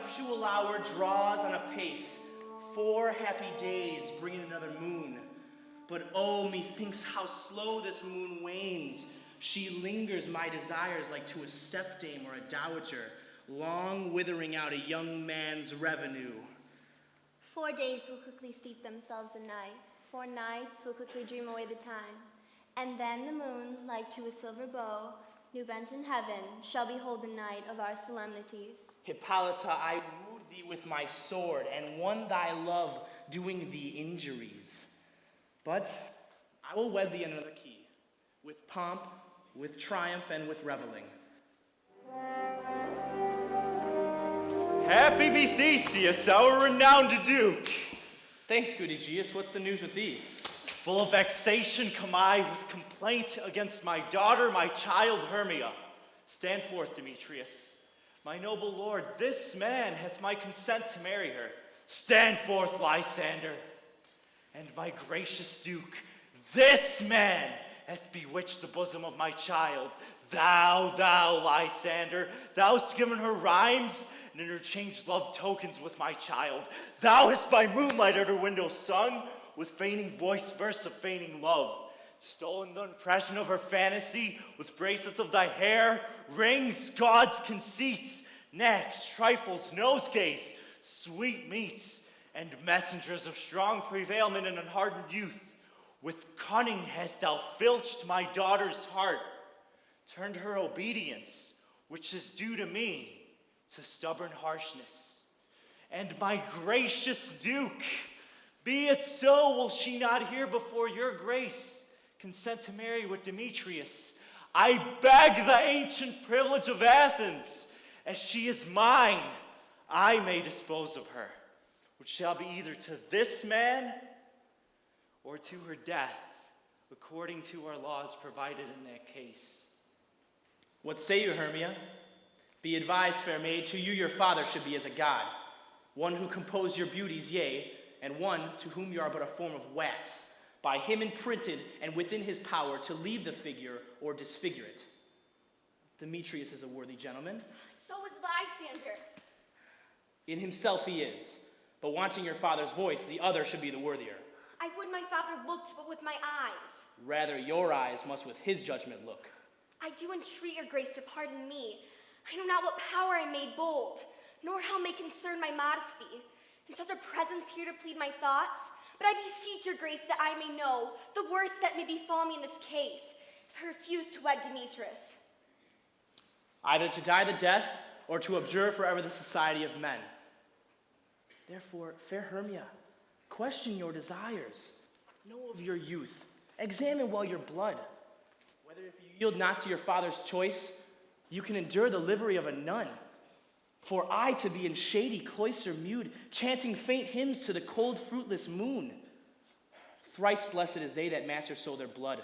nuptial hour draws on a pace. 4 happy days bringing another moon. But oh, methinks how slow this moon wanes. She lingers my desires like to a stepdame or a dowager, long withering out a young man's revenue. 4 days will quickly steep themselves in night. 4 nights will quickly dream away the time. And then the moon, like to a silver bow, new bent in heaven, shall behold the night of our solemnities. Hippolyta, I wooed thee with my sword, and won thy love, doing thee injuries. But I will wed thee in another key, with pomp, with triumph, and with reveling. Happy be Theseus, our renowned Duke. Thanks, good Aegeus. What's the news with thee? Full of vexation come I with complaint against my daughter, my child Hermia. Stand forth, Demetrius. My noble lord, this man hath my consent to marry her. Stand forth, Lysander. And my gracious Duke, this man hath bewitched the bosom of my child. Thou, Lysander, thou hast given her rhymes and interchanged love tokens with my child. Thou hast by moonlight at her window sung, with feigning voice verse of feigning love. Stolen the impression of her fantasy, with bracelets of thy hair, rings, gauds, conceits, necks, trifles, nosegays, sweet meats, and messengers of strong prevailment and unhardened youth. With cunning hast thou filched my daughter's heart, turned her obedience, which is due to me, to stubborn harshness. And my gracious Duke, be it so, will she not hear before your grace consent to marry with Demetrius? I beg the ancient privilege of Athens, as she is mine, I may dispose of her, which shall be either to this man or to her death, according to our laws provided in that case. What say you, Hermia? Be advised, fair maid, to you your father should be as a god, one who composed your beauties, yea, and one to whom you are but a form of wax, by him imprinted and within his power to leave the figure or disfigure it. Demetrius is a worthy gentleman. So is Lysander. In himself he is, but wanting your father's voice, the other should be the worthier. I would my father looked but with my eyes. Rather, your eyes must with his judgment look. I do entreat your grace to pardon me. I know not what power I made bold, nor how may concern my modesty. In such a presence here to plead my thoughts, but I beseech your grace that I may know the worst that may befall me in this case, if I refuse to wed Demetrius. Either to die the death, or to observe forever the society of men. Therefore, fair Hermia, question your desires. Know of your youth. Examine well your blood. Whether if you yield not to your father's choice, you can endure the livery of a nun. For I to be in shady cloister mewed, chanting faint hymns to the cold fruitless moon. Thrice blessed is they that master so their blood,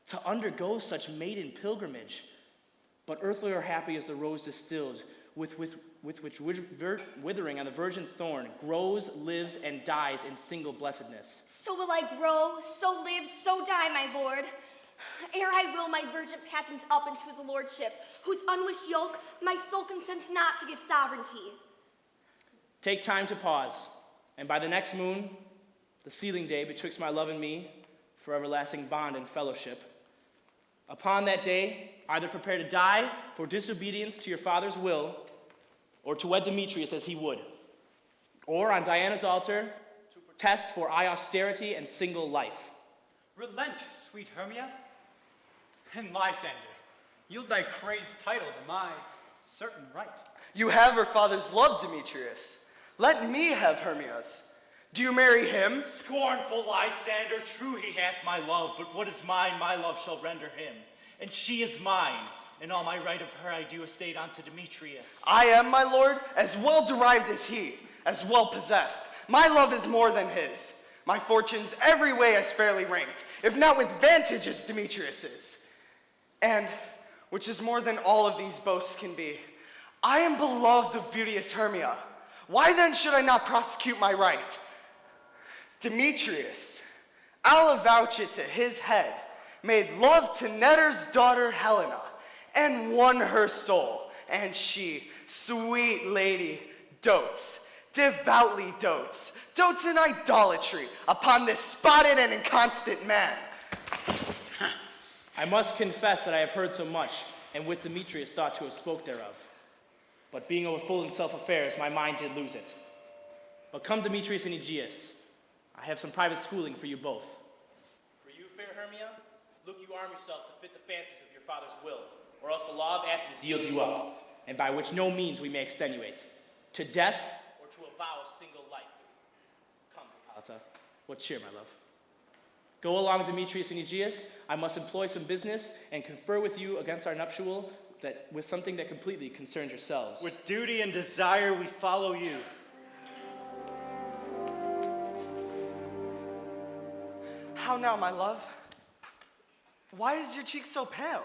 to undergo such maiden pilgrimage. But earthly or happy is the rose distilled, with which withering on the virgin thorn grows, lives, and dies in single blessedness. So will I grow, so live, so die, my lord. Ere I will my virgin patent up into his lordship, whose unwished yoke my soul consents not to give sovereignty. Take time to pause, and by the next moon, the sealing day betwixt my love and me, for everlasting bond and fellowship, upon that day, either prepare to die for disobedience to your father's will, or to wed Demetrius as he would, or on Diana's altar, to protest for austerity and single life. Relent, sweet Hermia, and Lysander, yield thy crazed title to my certain right. You have her father's love, Demetrius. Let me have Hermia's. Do you marry him? Scornful Lysander, true he hath my love, but what is mine, my love shall render him. And she is mine, and all my right of her I do estate unto Demetrius. I am, my lord, as well derived as he, as well possessed. My love is more than his. My fortunes every way as fairly ranked, if not with vantage as Demetrius's. And, which is more than all of these boasts can be, I am beloved of beauteous Hermia. Why then should I not prosecute my right? Demetrius, I'll avouch it to his head, made love to Netter's daughter Helena, and won her soul, and she, sweet lady, dotes, devoutly dotes, dotes in idolatry upon this spotted and inconstant man. I must confess that I have heard so much, and with Demetrius thought to have spoke thereof. But being overfull in self-affairs, my mind did lose it. But come Demetrius and Aegeus, I have some private schooling for you both. For you, fair Hermia, look you arm yourself to fit the fancies of your father's will, or else the law of Athens yields you up, and by which no means we may extenuate, to death or to a vow of single life. Come, Hippolyta, what cheer, my love? Go along, Demetrius and Aegeus. I must employ some business and confer with you against our nuptial with something that completely concerns yourselves. With duty and desire, we follow you. How now, my love? Why is your cheek so pale?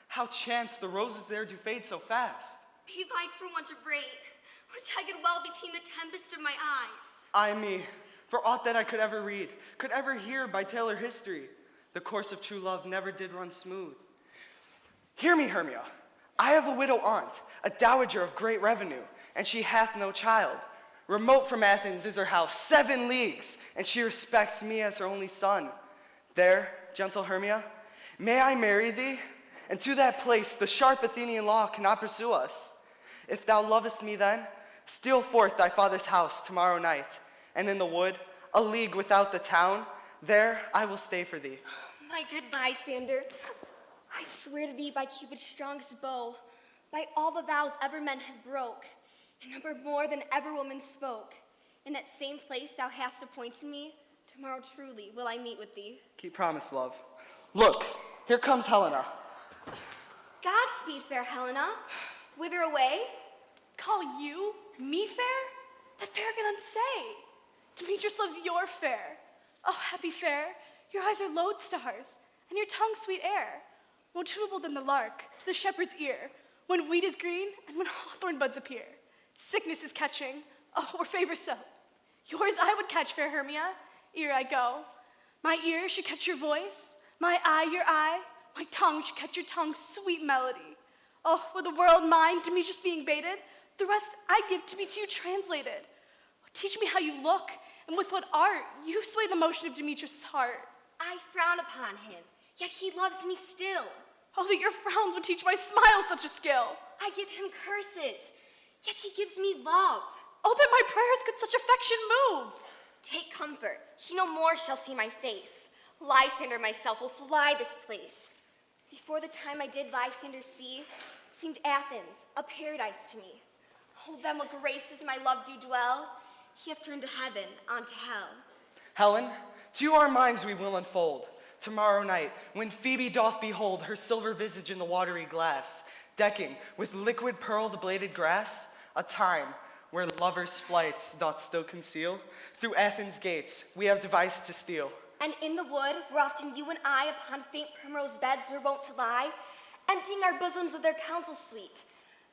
How chance the roses there do fade so fast? Be like for want of rain, which I could well between the tempest of my eyes. Ay me, for aught that I could ever read, could ever hear by tale or history, the course of true love never did run smooth. Hear me, Hermia. I have a widow aunt, a dowager of great revenue, and she hath no child. Remote from Athens is her house, 7 leagues, and she respects me as her only son. There, gentle Hermia, may I marry thee? And to that place the sharp Athenian law cannot pursue us. If thou lovest me then, steal forth thy father's house tomorrow night, and in the wood, a league without the town, there I will stay for thee. My good Lysander, I swear to thee by Cupid's strongest bow, by all the vows ever men have broke, in number more than ever woman spoke. In that same place thou hast appointed me, tomorrow truly will I meet with thee. Keep promise, love. Look, here comes Helena. Godspeed, fair Helena. Whither away? Call you me fair? That fair can unsay. Demetrius loves your fair. Oh, happy fair, your eyes are lodestars, and your tongue sweet air, more tunable than the lark to the shepherd's ear, when wheat is green and when hawthorn buds appear. Sickness is catching, oh, or favor so. Yours I would catch, fair Hermia, ere I go. My ear should catch your voice, my eye your eye, my tongue should catch your tongue's sweet melody. Oh, were the world mine, Demetrius being baited, the rest I give to be to you translated. Oh, teach me how you look, and with what art you sway the motion of Demetrius' heart. I frown upon him, yet he loves me still. Oh, that your frowns would teach my smile such a skill. I give him curses, yet he gives me love. Oh, that my prayers could such affection move. Take comfort, he no more shall see my face. Lysander myself will fly this place. Before the time I did Lysander see, seemed Athens a paradise to me. Oh, then what graces my love do dwell, he hath turned to heaven onto hell. Helen, to our minds we will unfold. Tomorrow night, when Phoebe doth behold her silver visage in the watery glass, decking with liquid pearl the bladed grass, a time where lovers' flights doth still conceal, through Athens' gates we have devised to steal. And in the wood, where often you and I upon faint primrose beds were wont to lie, emptying our bosoms of their counsel sweet,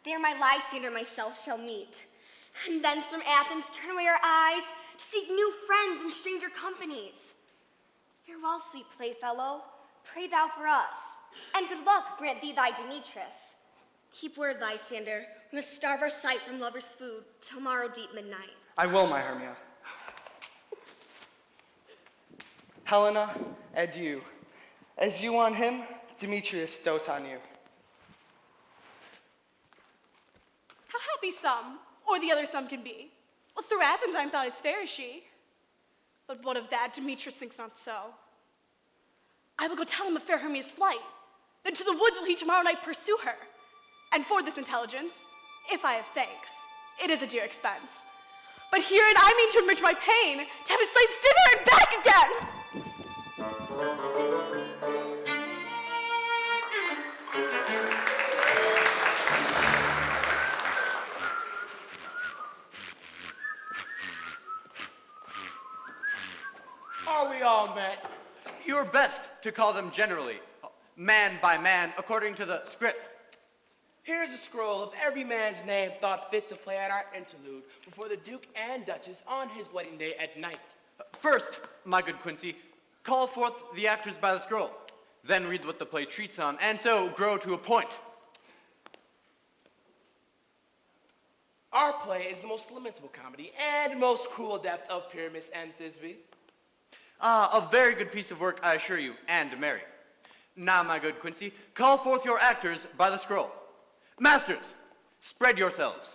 there my Lysander myself shall meet. And thence from Athens turn away our eyes to seek new friends and stranger companies. Farewell, sweet playfellow, pray thou for us, and good luck grant thee thy Demetrius. Keep word, Lysander, we must starve our sight from lovers' food till morrow deep midnight. I will, my Hermia. Helena, adieu. As you on him, Demetrius dote on you. How happy some, or the other some can be. Well, through Athens I'm thought as fair as she. But what of that? Demetrius thinks not so. I will go tell him of fair Hermia's flight. Then to the woods will he tomorrow night pursue her. And for this intelligence, if I have thanks, it is a dear expense. But herein I mean to enrich my pain, to have his sight thither and back again. Are we all met? You're best to call them generally, man by man, according to the script. Here's a scroll of every man's name thought fit to play at our interlude before the Duke and Duchess on his wedding day at night. First, my good Quincy, call forth the actors by the scroll. Then read what the play treats on, and so grow to a point. Our play is the most lamentable comedy and most cruel death of Pyramus and Thisbe. A very good piece of work, I assure you, and merry. Now, my good Quincy, call forth your actors by the scroll. Masters, spread yourselves.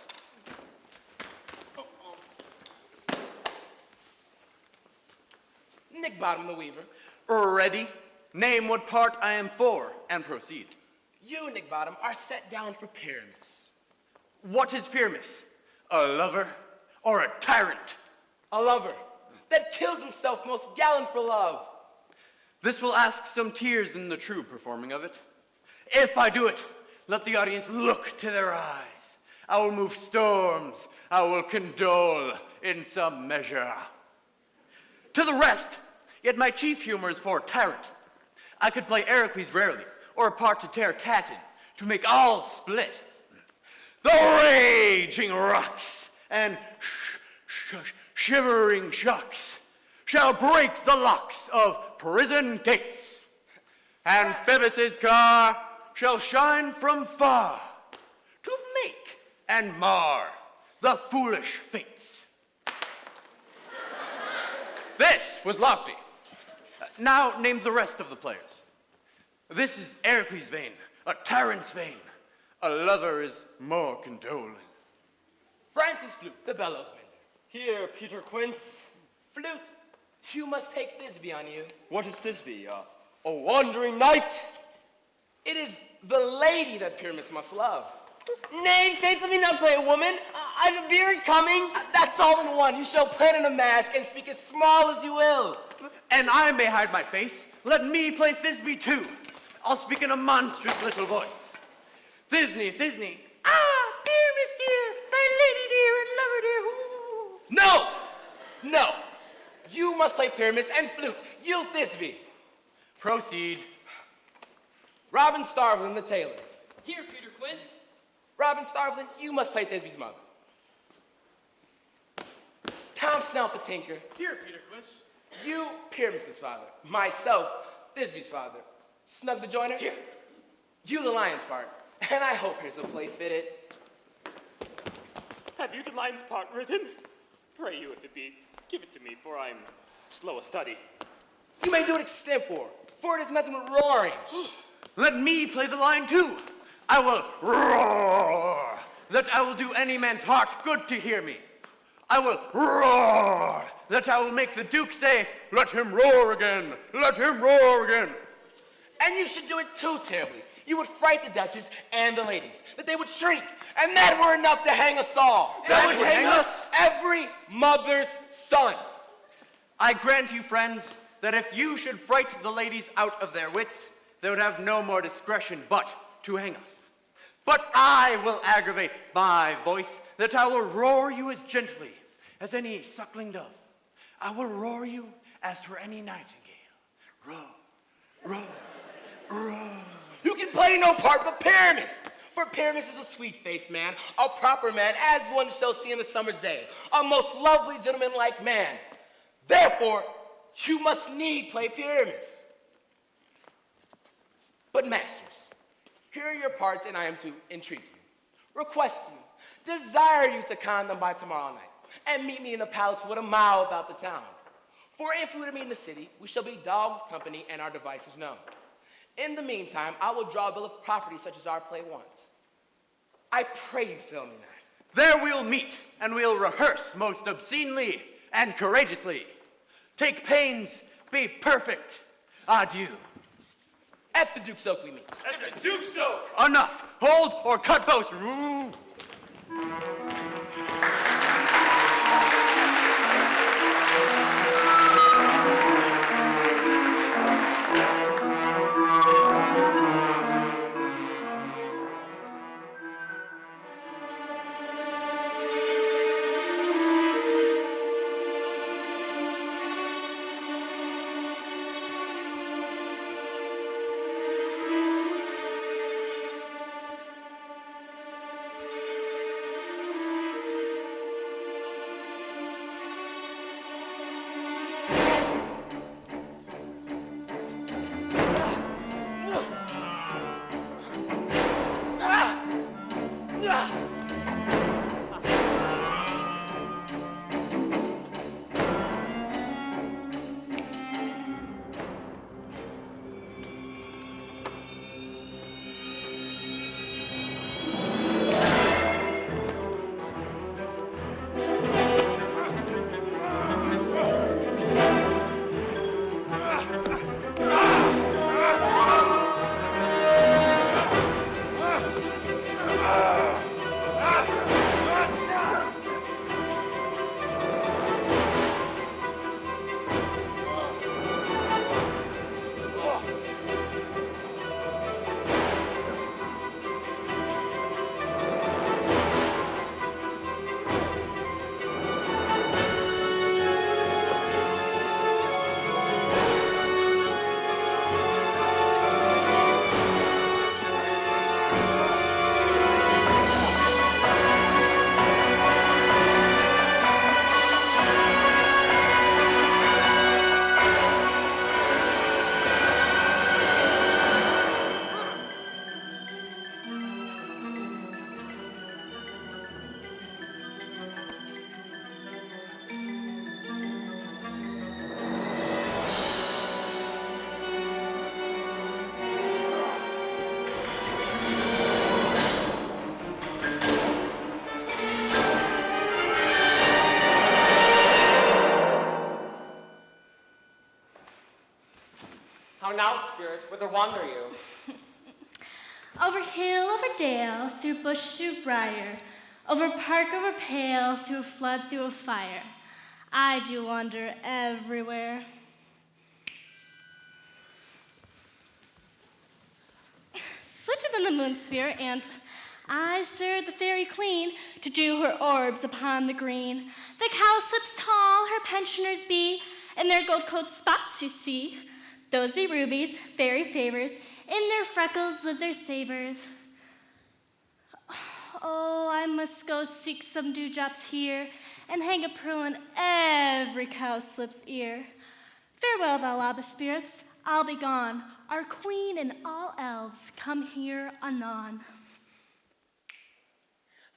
Nick Bottom the Weaver. Ready? Name what part I am for, and proceed. You, Nick Bottom, are set down for Pyramus. What is Pyramus? A lover or a tyrant? A lover that kills himself most gallant for love. This will ask some tears in the true performing of it. If I do it, let the audience look to their eyes. I will move storms. I will condole in some measure. To the rest, yet my chief humor is for tyrant. I could play Heracles rarely, or a part to tear cat in, to make all split. The raging rocks and shivering shocks shall break the locks of prison gates. And Phoebus's car shall shine from far to make and mar the foolish fates. This was lofty. Now name the rest of the players. This is Heracles' vein, a tyrant's vein. A lover is more condoling. Francis Flute, the bellows mender. Here, Peter Quince. Flute, you must take Thisbe on you. What is Thisbe? A wandering knight? It is the lady that Pyramus must love. Nay, faith, let me not play a woman. I've a beard coming. That's all in one. You shall put in a mask and speak as small as you will. And I may hide my face. Let me play Thisbe too. I'll speak in a monstrous little voice. Thisbe, Thisbe. Ah, Pyramus dear, thy lady dear and lover dear. Ooh. No! No! You must play Pyramus and Flute. You Thisbe. Proceed. Robin Starveling, the tailor. Here, Peter Quince. Robin Starveling, you must play Thisbe's mother. Tom Snout, the tinker. Here, Peter Quince. You, Pyramus's father. Myself, Thisbe's father. Snug the joiner. Here. You, the lion's part. And I hope here's a play fitted. Have you the lion's part written? Pray you, if it be, give it to me, for I'm slow of study. You may do it extempore, for it is nothing but roaring. Let me play the line too. I will roar, that I will do any man's heart good to hear me. I will roar, that I will make the Duke say, let him roar again, let him roar again. And you should do it too terribly. You would fright the Duchess and the ladies, that they would shriek, and that were enough to hang us all. That would hang us? Every mother's son. I grant you, friends, that if you should fright the ladies out of their wits, they would have no more discretion but to hang us. But I will aggravate my voice, that I will roar you as gently as any suckling dove. I will roar you as for any nightingale. Roar, roar, roar. You can play no part but Pyramus. For Pyramus is a sweet-faced man, a proper man, as one shall see in the summer's day, a most lovely gentleman-like man. Therefore, you must need play Pyramus. But masters, here are your parts, and I am to entreat you, request you, desire you to con them by tomorrow night, and meet me in the palace with a mile about the town. For if we were to meet in the city, we shall be dogged with company and our devices known. In the meantime, I will draw a bill of property such as our play wants. I pray you fill me that. There we'll meet, and we'll rehearse most obscenely and courageously. Take pains, be perfect. Adieu. At the Duke's Oak we meet. At the Duke's Oak! Enough. Hold or cut boast. Ooh. How now, spirit, whither wander you? Over hill, over dale, through bush, through briar, over park, over pale, through flood, through a fire. I do wander everywhere. Swifter than the moon sphere, and I stirred the fairy queen to do her orbs upon the green. The cowslips tall, her pensioners be, and their gold coat spots you see. Those be rubies, fairy favors, in their freckles live their savors. Oh, I must go seek some dewdrops here, and hang a pearl in every cowslip's ear. Farewell, thou lava spirits, I'll be gone. Our queen and all elves come here anon.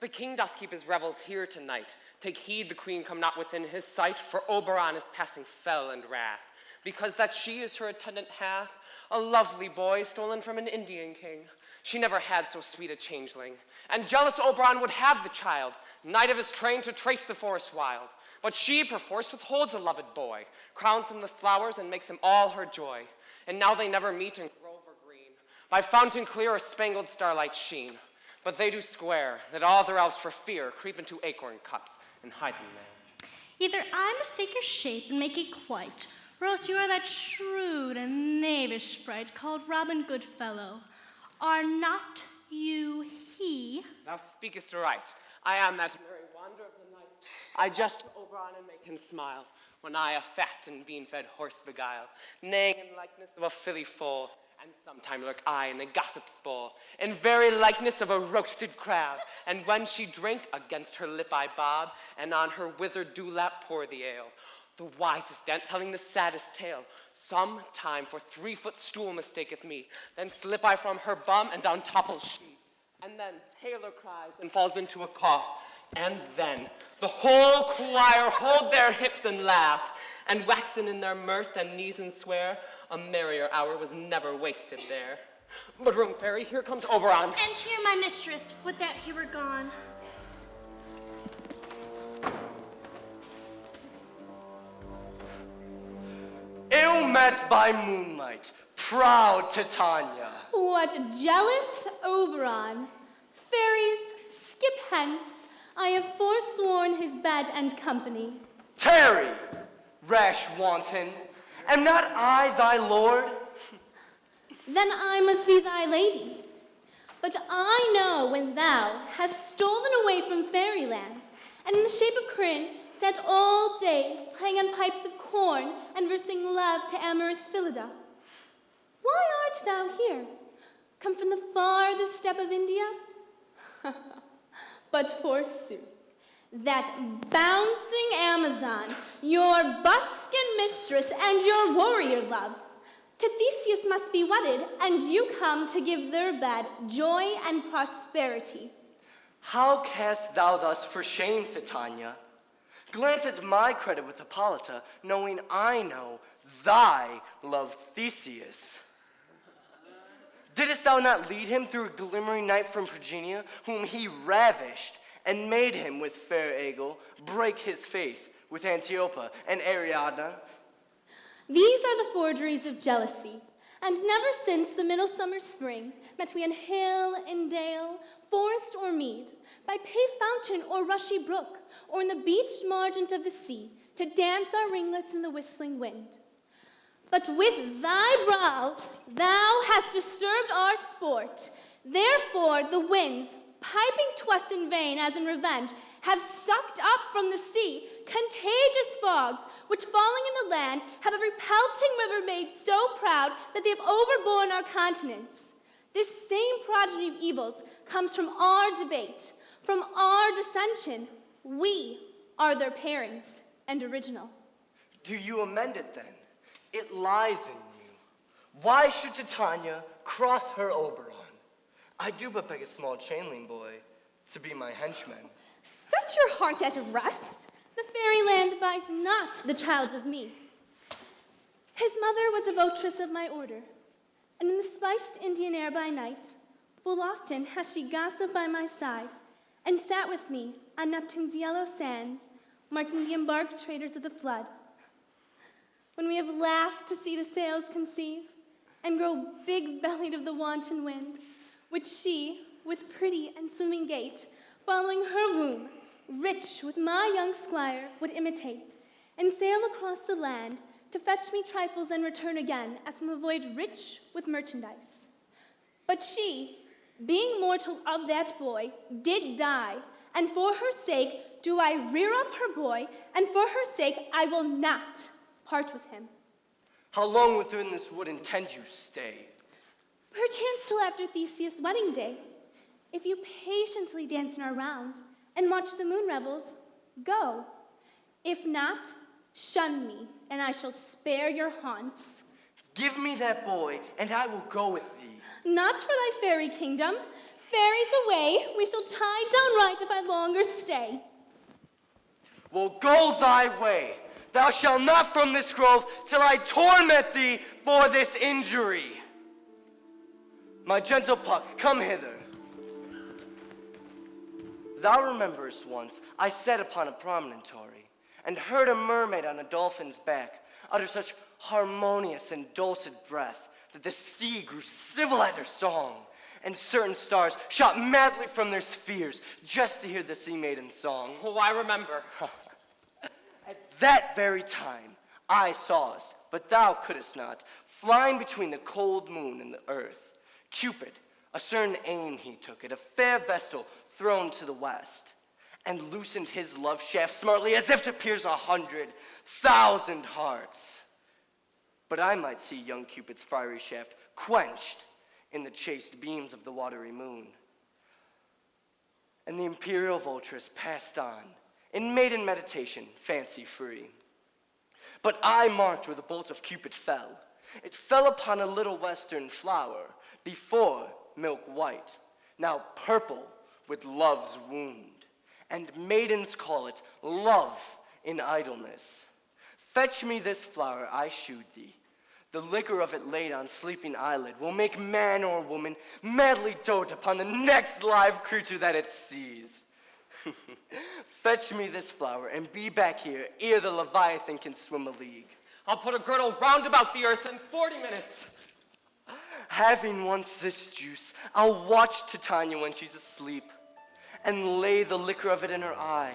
The king doth keep his revels here tonight. Take heed the queen come not within his sight, for Oberon is passing fell and wrath, because that she is her attendant hath a lovely boy stolen from an Indian king. She never had so sweet a changeling, and jealous Oberon would have the child, knight of his train to trace the forest wild. But she perforce withholds a loved boy, crowns him with flowers and makes him all her joy. And now they never meet in grove or green, by fountain clear or spangled starlight sheen. But they do square, that all their elves for fear creep into acorn cups and hide them there. Either I mistake your shape and make it quite, or else you are that shrewd and knavish sprite called Robin Goodfellow. Are not you he? Thou speakest right. I am that merry wanderer of the night. I jest to Oberon and make him smile, when I a fat and bean-fed horse beguile, neighing in likeness of a filly foal, and sometime lurk I in a gossip's bowl, in very likeness of a roasted crab, and when she drink, against her lip I bob, and on her withered dewlap pour the ale. The wisest aunt telling the saddest tale. Some time for 3-foot stool mistaketh me, then slip I from her bum, and down topples she. And then Taylor cries and falls into a cough, and then the whole choir hold their hips and laugh, and waxen in their mirth and knees and swear, a merrier hour was never wasted there. But room fairy, here comes Oberon. And here my mistress, would that he were gone. Ill met by moonlight, proud Titania. What jealous Oberon! Fairies, skip hence. I have forsworn his bed and company. Tarry, rash wanton. Am not I thy lord? Then I must be thy lady. But I know when thou hast stolen away from fairyland, and in the shape of Corinne sat all day playing on pipes of corn and versing love to amorous Phillida. Why art thou here? Come from the farthest step of India? But forsooth, that bouncing Amazon, your buskin mistress and your warrior love, to Theseus must be wedded, and you come to give their bed joy and prosperity. How canst thou thus for shame, Titania? Glance at my credit with Hippolyta, knowing I know thy love Theseus. Didst thou not lead him through a glimmering night from Phrygia, whom he ravished, and made him with fair Aegle break his faith with Antiopa and Ariadne? These are the forgeries of jealousy, and never since the midsummer spring met we in hill and dale, forest or mead, by paved fountain or rushy brook, or in the beached margent of the sea, to dance our ringlets in the whistling wind. But with thy brawls thou hast disturbed our sport. Therefore the winds, piping to us in vain as in revenge, have sucked up from the sea contagious fogs, which falling in the land have every pelting river made so proud that they have overborne our continents. This same progeny of evils comes from our debate, from our dissension. We are their parents and original. Do you amend it then? It lies in you. Why should Titania cross her Oberon? I do but beg a small chainling boy to be my henchman. Set your heart at rest. The fairyland buys not the child of me. His mother was a votress of my order, and in the spiced Indian air by night, full often has she gossiped by my side, and sat with me on Neptune's yellow sands, marking the embarked traders of the flood. When we have laughed to see the sails conceive, and grow big-bellied of the wanton wind, which she, with pretty and swimming gait, following her womb, rich with my young squire, would imitate, and sail across the land to fetch me trifles and return again as from a voyage rich with merchandise. But she, being mortal of that boy, did die, and for her sake do I rear up her boy, and for her sake I will not part with him. How long within this wood intend you stay? Perchance till after Theseus' wedding day. If you patiently dance in our round and watch the moon revels, go. If not, shun me, and I shall spare your haunts. Give me that boy, and I will go with thee. Not for thy fairy kingdom. Fairies away, we shall tie down right if I longer stay. Well, go thy way. Thou shalt not from this grove till I torment thee for this injury. My gentle Puck, come hither. Thou rememberest once I sat upon a promontory and heard a mermaid on a dolphin's back utter such harmonious and dulcet breath that the sea grew civil at her song, and certain stars shot madly from their spheres just to hear the sea maiden's song. Oh, I remember. At that very time I sawest, but thou couldst not, flying between the cold moon and the earth, Cupid, a certain aim he took at a fair vestal thrown to the west, and loosened his love shaft smartly as if to pierce 100,000 hearts. But I might see young Cupid's fiery shaft quenched in the chaste beams of the watery moon. And the imperial vulturess passed on, in maiden meditation, fancy-free. But I marked where the bolt of Cupid fell. It fell upon a little western flower, before milk white, now purple with love's wound. And maidens call it love in idleness. Fetch me this flower, I shewed thee. The liquor of it laid on sleeping eyelid will make man or woman madly dote upon the next live creature that it sees. Fetch me this flower and be back here ere the Leviathan can swim a league. I'll put a girdle round about the earth in 40 minutes. Having once this juice, I'll watch Titania when she's asleep and lay the liquor of it in her eye.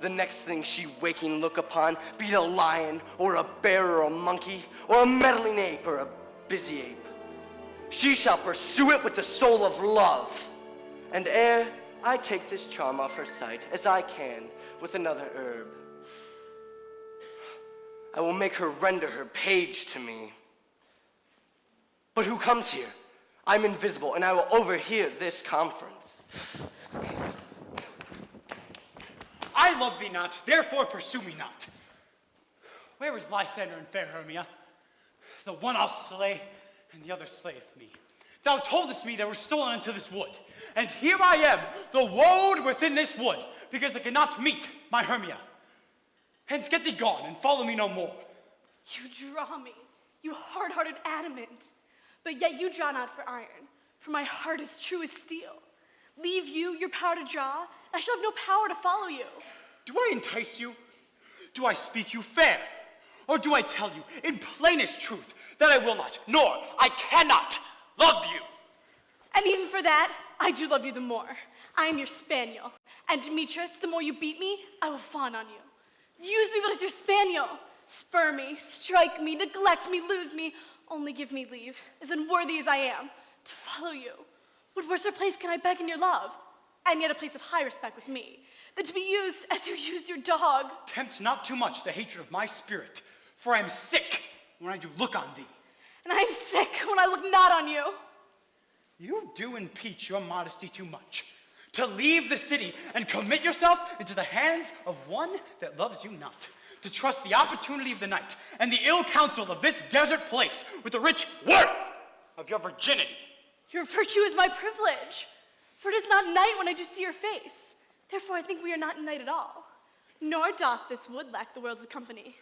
The next thing she waking look upon, be it a lion or a bear or a monkey or a meddling ape or a busy ape, she shall pursue it with the soul of love. And ere I take this charm off her sight, as I can with another herb, I will make her render her page to me. But who comes here? I'm invisible, and I will overhear this conference. I love thee not, therefore pursue me not. Where is Lysander and fair Hermia? The one I'll slay, and the other slayeth me. Thou toldest me they were stolen into this wood, and here I am, the woad within this wood, because I cannot meet my Hermia. Hence get thee gone, and follow me no more. You draw me, you hard-hearted adamant, but yet you draw not for iron, for my heart is true as steel. Leave you your power to draw, and I shall have no power to follow you. Do I entice you? Do I speak you fair? Or do I tell you in plainest truth that I will not, nor I cannot love you? And even for that, I do love you the more. I am your spaniel, and Demetrius, the more you beat me, I will fawn on you. Use me but as your spaniel. Spur me, strike me, neglect me, lose me. Only give me leave, as unworthy as I am, to follow you. What worser place can I beg in your love? And yet a place of high respect with me, than to be used as you used your dog. Tempt not too much the hatred of my spirit, for I am sick when I do look on thee. And I am sick when I look not on you. You do impeach your modesty too much. To leave the city and commit yourself into the hands of one that loves you not. To trust the opportunity of the night and the ill counsel of this desert place with the rich worth of your virginity. Your virtue is my privilege, for it is not night when I do see your face. Therefore I think we are not in night at all. Nor doth this wood lack the world's company.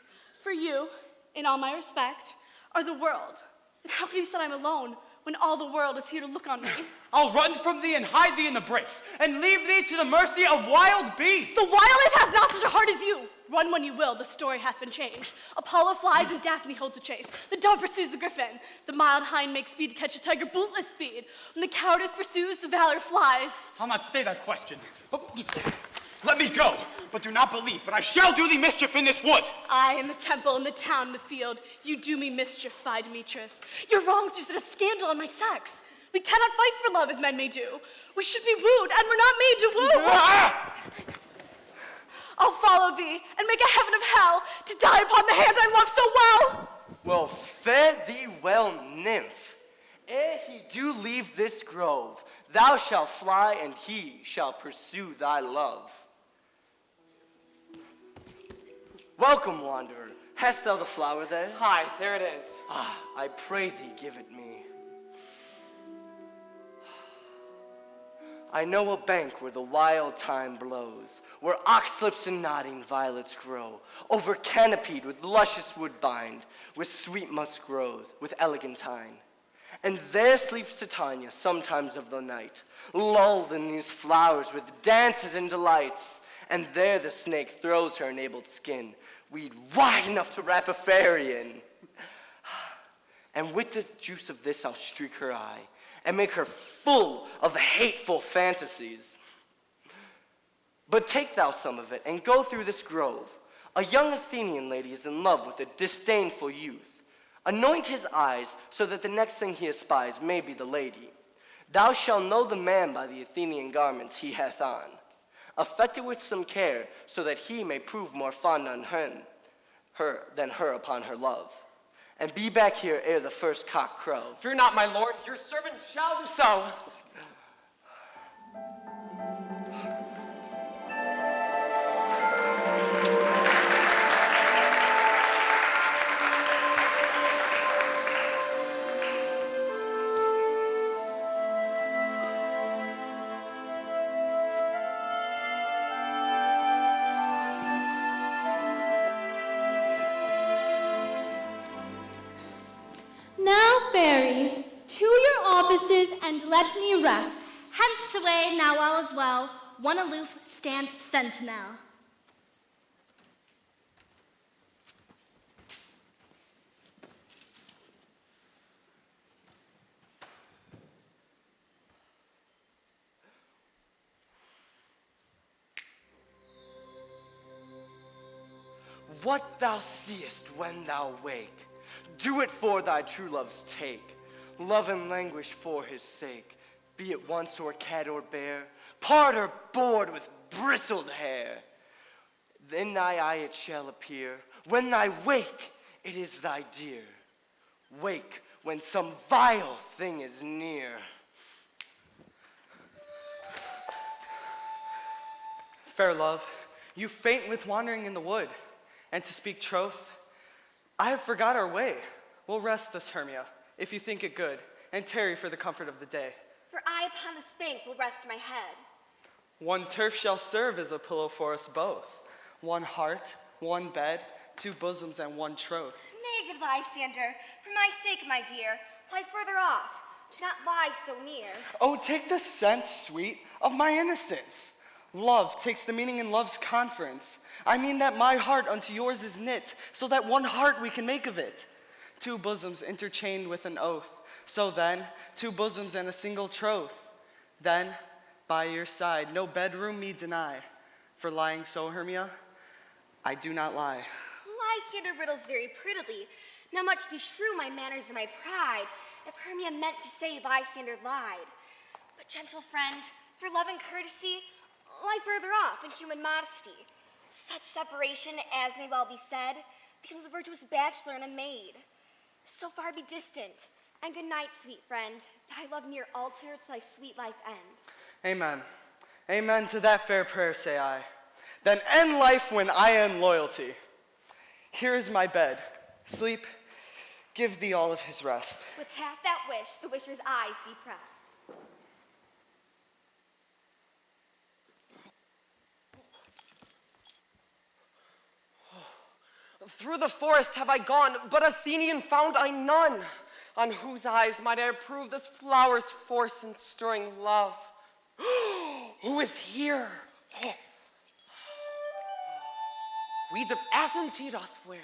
For you, in all my respect, are the world. And how can you say I'm alone when all the world is here to look on me? I'll run from thee and hide thee in the brakes, and leave thee to the mercy of wild beasts. The wildlife has not such a heart as you. Run when you will, the story hath been changed. Apollo flies and Daphne holds a chase. The dove pursues the griffin. The mild hind makes speed to catch a tiger, bootless speed. When the cowardice pursues, the valor flies. I'll not stay thy questions. Let me go, but do not believe, but I shall do thee mischief in this wood. I in the temple, in the town, in the field, you do me mischief, Phi Demetrius. Your wrongs do set a scandal on my sex. We cannot fight for love as men may do. We should be wooed, and we're not made to woo. I'll follow thee, and make a heaven of hell, to die upon the hand I love so well. Well, fare thee well, nymph. Ere he do leave this grove, thou shalt fly, and he shall pursue thy love. Welcome, wanderer. Hast thou the flower there? Hi, there it is. Ah, I pray thee give it me. I know a bank where the wild thyme blows, where oxlips and nodding violets grow, over canopied with luscious woodbine, where sweet musk grows, with elegantine. And there sleeps Titania sometimes of the night, lulled in these flowers with dances and delights. And there the snake throws her enabled skin, weed wide enough to wrap a fairy in. And with the juice of this I'll streak her eye, and make her full of hateful fantasies. But take thou some of it, and go through this grove. A young Athenian lady is in love with a disdainful youth. Anoint his eyes, so that the next thing he espies may be the lady. Thou shalt know the man by the Athenian garments he hath on. Affect it with some care, so that he may prove more fond on her than her upon her love. And be back here ere the first cock crow. Fear not, my lord, your servant shall do so. Fairies, to your offices and let me rest. Hence away, now all is well. One aloof, stand sentinel. What thou seest when thou wake, do it for thy true love's take. Love and languish for his sake, be it once or cat or bear, part or board with bristled hair. In thy eye it shall appear, when thy wake, it is thy dear. Wake when some vile thing is near. Fair love, you faint with wandering in the wood, and to speak troth, I have forgot our way. We'll rest us, Hermia, if you think it good, and tarry for the comfort of the day. For I upon this bank will rest my head. One turf shall serve as a pillow for us both. One heart, one bed, two bosoms, and one troth. Nay, good Lysander, for my sake, my dear, lie further off. Do not lie so near. Oh, take the sense, sweet, of my innocence. Love takes the meaning in love's conference. I mean that my heart unto yours is knit, so that one heart we can make of it. Two bosoms interchained with an oath. So then, two bosoms and a single troth. Then, by your side, no bedroom me deny. For lying so, Hermia, I do not lie. Lysander riddles very prettily. Now much beshrew my manners and my pride, if Hermia meant to say Lysander lied. But gentle friend, for love and courtesy, lie further off in human modesty. Such separation, as may well be said, becomes a virtuous bachelor and a maid. So far be distant, and good night, sweet friend. Thy love near altar to thy sweet life end. Amen. Amen to that fair prayer, say I. Then end life when I end loyalty. Here is my bed. Sleep, give thee all of his rest. With half that wish, the wisher's eyes be pressed. Through the forest have I gone, but Athenian found I none. on whose eyes might I approve this flower's force in stirring love? Who is here? Oh. Weeds of Athens he doth wear.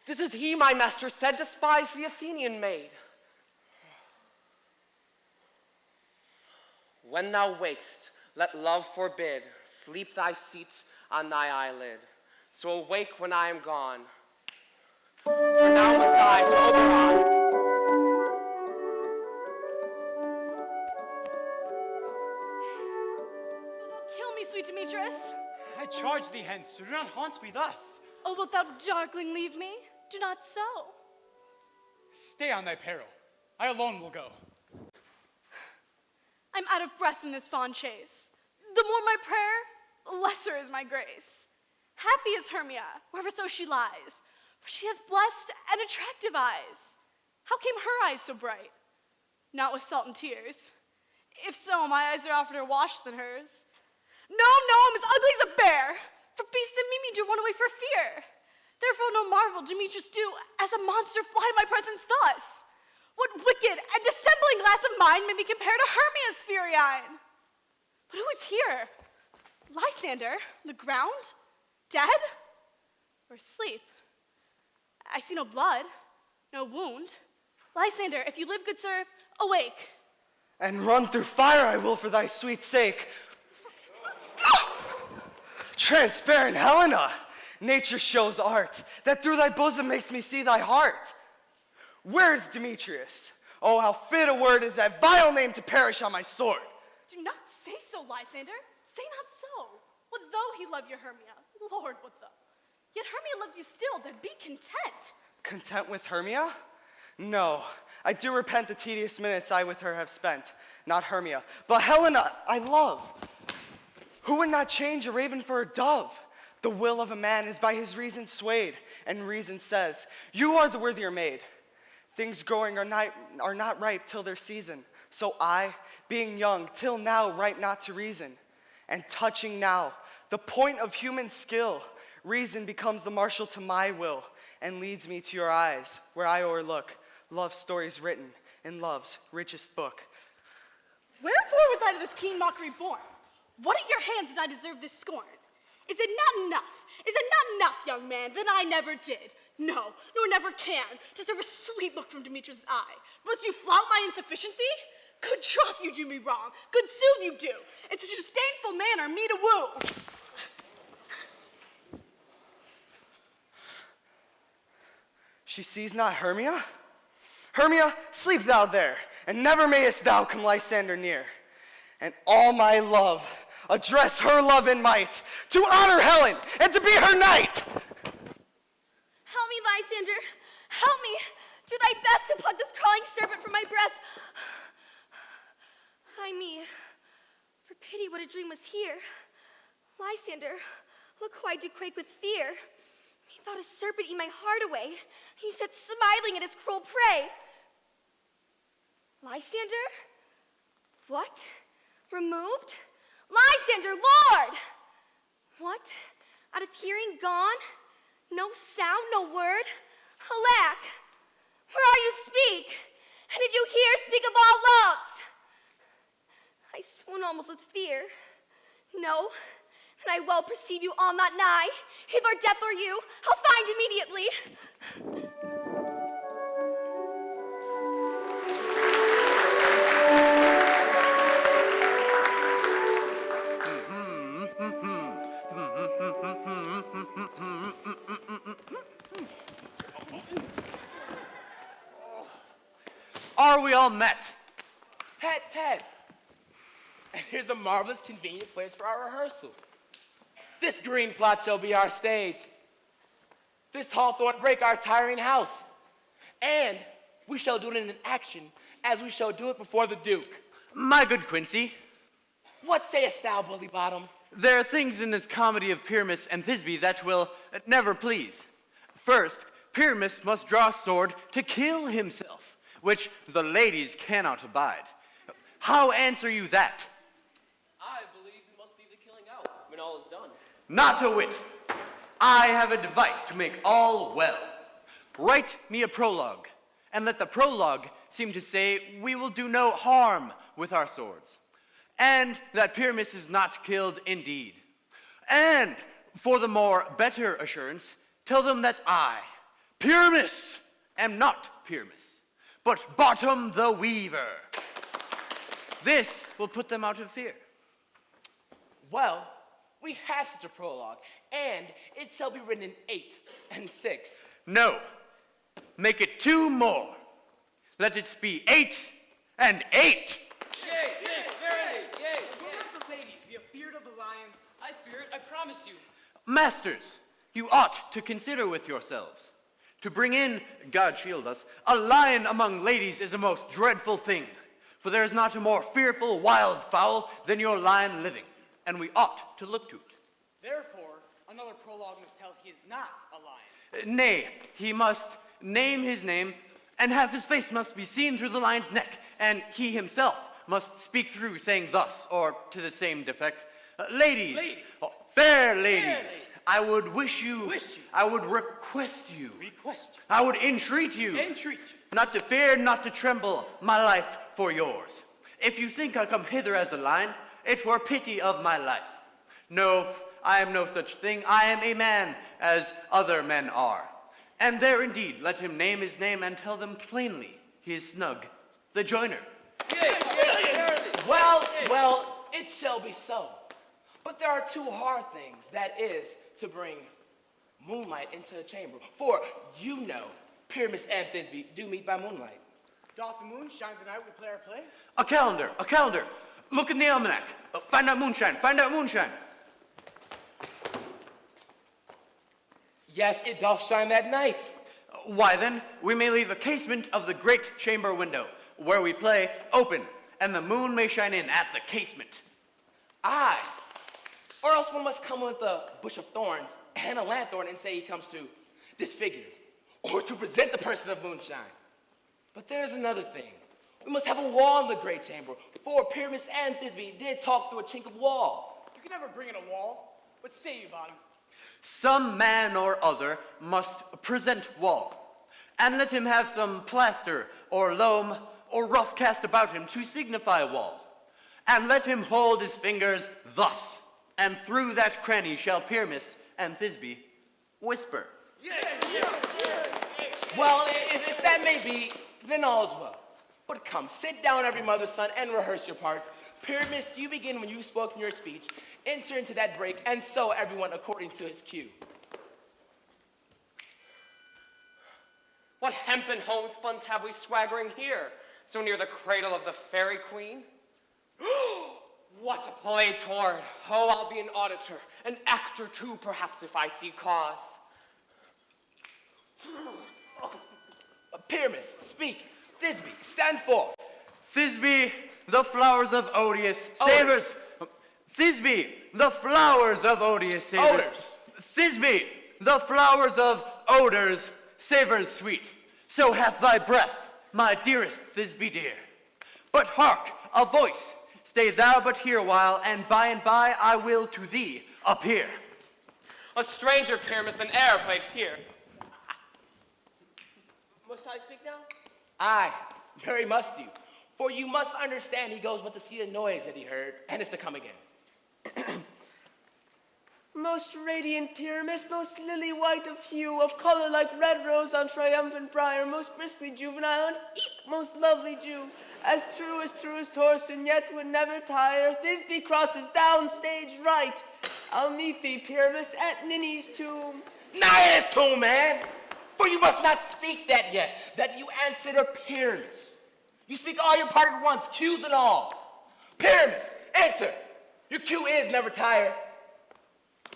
This is he, my master said, despise the Athenian maid. When thou wakest, let love forbid, sleep thy seat on thy eyelid. So awake when I am gone. For now must I to Oberon. Kill me, sweet Demetrius. I charge thee hence, so do not haunt me thus. Oh, wilt thou, darkling, leave me? Do not so. Stay on thy peril. I alone will go. I'm out of breath in this fond chase. The more my prayer, the lesser is my grace. Happy is Hermia, wherever so she lies, for she hath blessed and attractive eyes. How came her eyes so bright? Not with salt and tears. If so, my eyes are oftener washed than hers. No, I'm as ugly as a bear, for beasts and Mimi do run away for fear. Therefore no marvel Demetrius do, as a monster fly my presence thus. What wicked and dissembling glass of mine may be compared to Hermia's fiery eye? But who is here? Lysander, the ground, dead, or asleep? I see no blood, no wound. Lysander, if you live, good sir, awake. And run through fire I will for thy sweet sake. Transparent Helena, nature shows art, that through thy bosom makes me see thy heart. Where's Demetrius? Oh, how fit a word is that vile name to perish on my sword. Do not say so, Lysander. Say not so. What though he love your Hermia? Lord, what though? Yet Hermia loves you still, then be content. Content with Hermia? No, I do repent the tedious minutes I with her have spent. Not Hermia, but Helena I love. Who would not change a raven for a dove? The will of a man is by his reason swayed, and reason says, you are the worthier maid. Things growing are not ripe till their season. So I, being young, till now ripe not to reason. And touching now the point of human skill, reason becomes the marshal to my will, and leads me to your eyes, where I o'erlook love's stories written in love's richest book. Wherefore was I to this keen mockery born? What at your hands did I deserve this scorn? Is it not enough? Is it not enough, young man, that I never did? No, nor never can, deserve a sweet look from Demetrius' eye. Must you flout my insufficiency? Good troth you do me wrong, good sooth you do. In such a disdainful manner me to woo. She sees not Hermia? Hermia, sleep thou there, and never mayest thou come Lysander near. And all my love, address her love in might, to honor Helen, and to be her knight. Help me, Lysander. Help me. Do thy best to pluck this crawling serpent from my breast. Ay me. For pity, what a dream was here. Lysander, look how I do quake with fear. Methought a serpent eat my heart away. You sat smiling at his cruel prey. Lysander? What? Removed? Lysander, Lord! What? Out of hearing gone? No sound, no word? Alack! Where are you? Speak! And if you hear, speak of all loves! I swoon almost with fear. No, and I well perceive you all not nigh. If or death or you, I'll find immediately. Are we all met? Pet. And here's a marvelous, convenient place for our rehearsal. This green plot shall be our stage. This hawthorn brake our tiring house. And we shall do it in an action, as we shall do it before the Duke. My good Quincy. What sayest thou, Bully Bottom? There are things in this comedy of Pyramus and Thisbe that will never please. First, Pyramus must draw a sword to kill himself, which the ladies cannot abide. How answer you that? I believe we must leave the killing out when all is done. Not a whit. I have a device to make all well. write me a prologue, and let the prologue seem to say we will do no harm with our swords, and that Pyramus is not killed indeed. And for the more better assurance, tell them that I, Pyramus, am not Pyramus, but Bottom the Weaver. This will put them out of fear. Well, we have such a prologue, and it shall be written in 8 and 6. No, make it 2 more. Let it be 8 and 8. Yay, yay. The ladies, be afeard of the lion. I fear it, I promise you. Masters, you ought to consider with yourselves. To bring in, God shield us, a lion among ladies is a most dreadful thing. For there is not a more fearful wild fowl than your lion living, and we ought to look to it. Therefore, another prologue must tell he is not a lion. Nay, he must name his name, and half his face must be seen through the lion's neck, and he himself must speak through, saying thus, or to the same defect, ladies, oh, fair ladies, I would wish you, I would request you, I would entreat you, not to fear, not to tremble, my life for yours. If you think I come hither as a lion, it were pity of my life. No, I am no such thing. I am a man, as other men are. And there indeed, let him name his name and tell them plainly he is Snug, the joiner. Well, it shall be so. But there are 2 hard things, that is, to bring moonlight into the chamber. For you know, Pyramus and Thisbe do meet by moonlight. Doth the moon shine the night we play our play? A calendar. Look in the almanac. Find out moonshine. Yes, it doth shine that night. Why then, we may leave the casement of the great chamber window, where we play, open, and the moon may shine in at the casement. Aye. Or else one must come with a bush of thorns and a lanthorn and say he comes to disfigure, or to present the person of moonshine. But there's another thing. We must have a wall in the great chamber, for Pyramus and Thisbe did talk through a chink of wall. You can never bring in a wall. What say you, Bottom? Some man or other must present wall, and let him have some plaster or loam or rough cast about him to signify wall, and let him hold his fingers thus, and through that cranny shall Pyramus and Thisbe whisper. Well, if that may be, then all is well. But come, sit down, every mother's son, and rehearse your parts. Pyramus, you begin when you've spoken your speech. Enter into that break, and so everyone according to his cue. What hempen homespuns have we swaggering here, so near the cradle of the fairy queen? What a play toward! Oh, I'll be an auditor, an actor too, perhaps, if I see cause. Pyramus, speak. Thisbe, stand forth. Thisbe, the flowers of odious savors. Thisbe, the flowers of odious savors. Thisbe, the flowers of odors, savors sweet. So hath thy breath, my dearest Thisbe dear. But hark, a voice. Stay thou but here a while, and by I will to thee appear. A stranger, Pyramus, an air played here. Must I speak now? Aye, very must you. For you must understand he goes but to see the noise that he heard, and is to come again. Most radiant Pyramus, most lily white of hue, of color like red rose on triumphant briar, most briskly juvenile and eke, most lovely Jew, as truest horse and yet would never tire. Thisbe crosses down stage right. I'll meet thee, Pyramus, at Ninny's tomb. Not at his tomb, man! For you must not speak that yet, that you answer to Pyramus. You speak all your part at once, cues and all. Pyramus, enter! Your cue is never tire.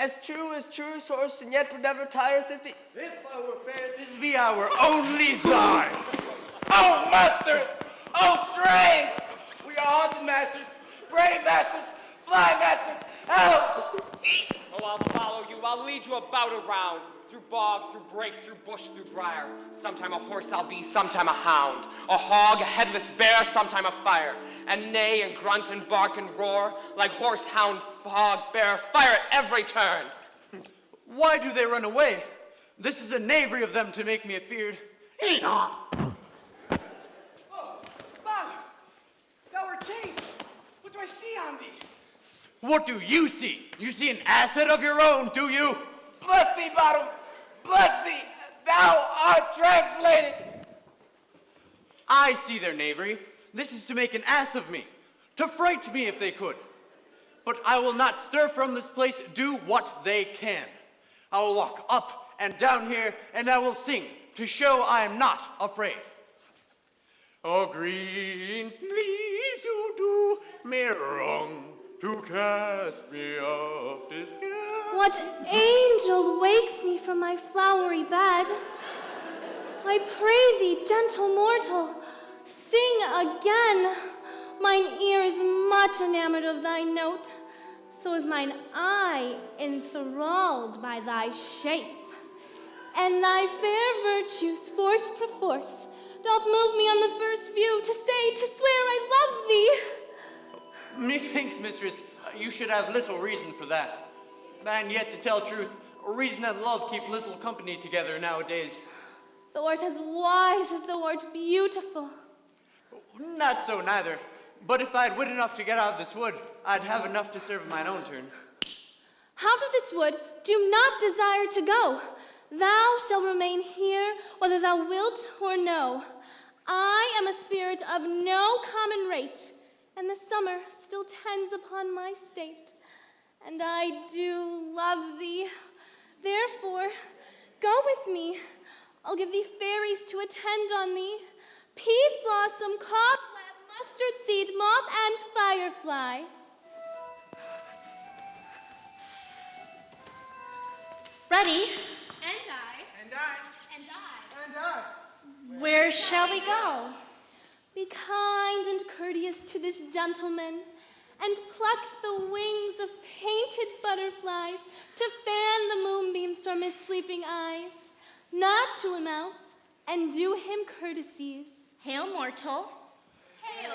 As truest horse and yet would never tire, Thisbe. If I were fair, Thisbe, I were only thine. Oh, monsters! Oh, strange! We are haunted masters, brave masters, fly masters, help! Oh, I'll follow you, I'll lead you about around, through bog, through brake, through bush, through briar. Sometime a horse I'll be, sometime a hound, a hog, a headless bear, sometime a fire, and neigh and grunt and bark and roar, like horse, hound, hog, bear, fire at every turn. Why do they run away? This is a knavery of them to make me afeard. Oh, Bob, thou art changed. What do I see on thee? What do you see? You see an asset of your own, do you? Bless thee, Bottom. Bless thee. Thou art translated. I see their knavery. This is to make an ass of me, to fright me if they could. But I will not stir from this place, do what they can. I will walk up and down here, and I will sing to show I am not afraid. Oh, green leaves you do me wrong, to cast me off this ground. What angel wakes me from my flowery bed? I pray thee, gentle mortal, sing again. Mine ear is much enamored of thy note, so is mine eye enthralled by thy shape. And thy fair virtues, force perforce, doth move me on the first view to say, to swear I love thee. Methinks, mistress, you should have little reason for that. And yet, to tell truth, reason and love keep little company together nowadays. Thou art as wise as thou art beautiful. Not so neither. But if I had wit enough to get out of this wood, I'd have enough to serve mine own turn. Out of this wood do not desire to go. Thou shalt remain here, whether thou wilt or no. I am a spirit of no common rate, and the summer still tends upon my state. And I do love thee. Therefore, go with me. I'll give thee fairies to attend on thee. Peas blossom, cobweb, mustard seed, moth, and firefly. Ready? And I. And I. And I. And I. Where shall we go? Be kind and courteous to this gentleman, and pluck the wings of painted butterflies to fan the moonbeams from his sleeping eyes. Nod to a mouse, and do him courtesies. Hail, mortal. Hail.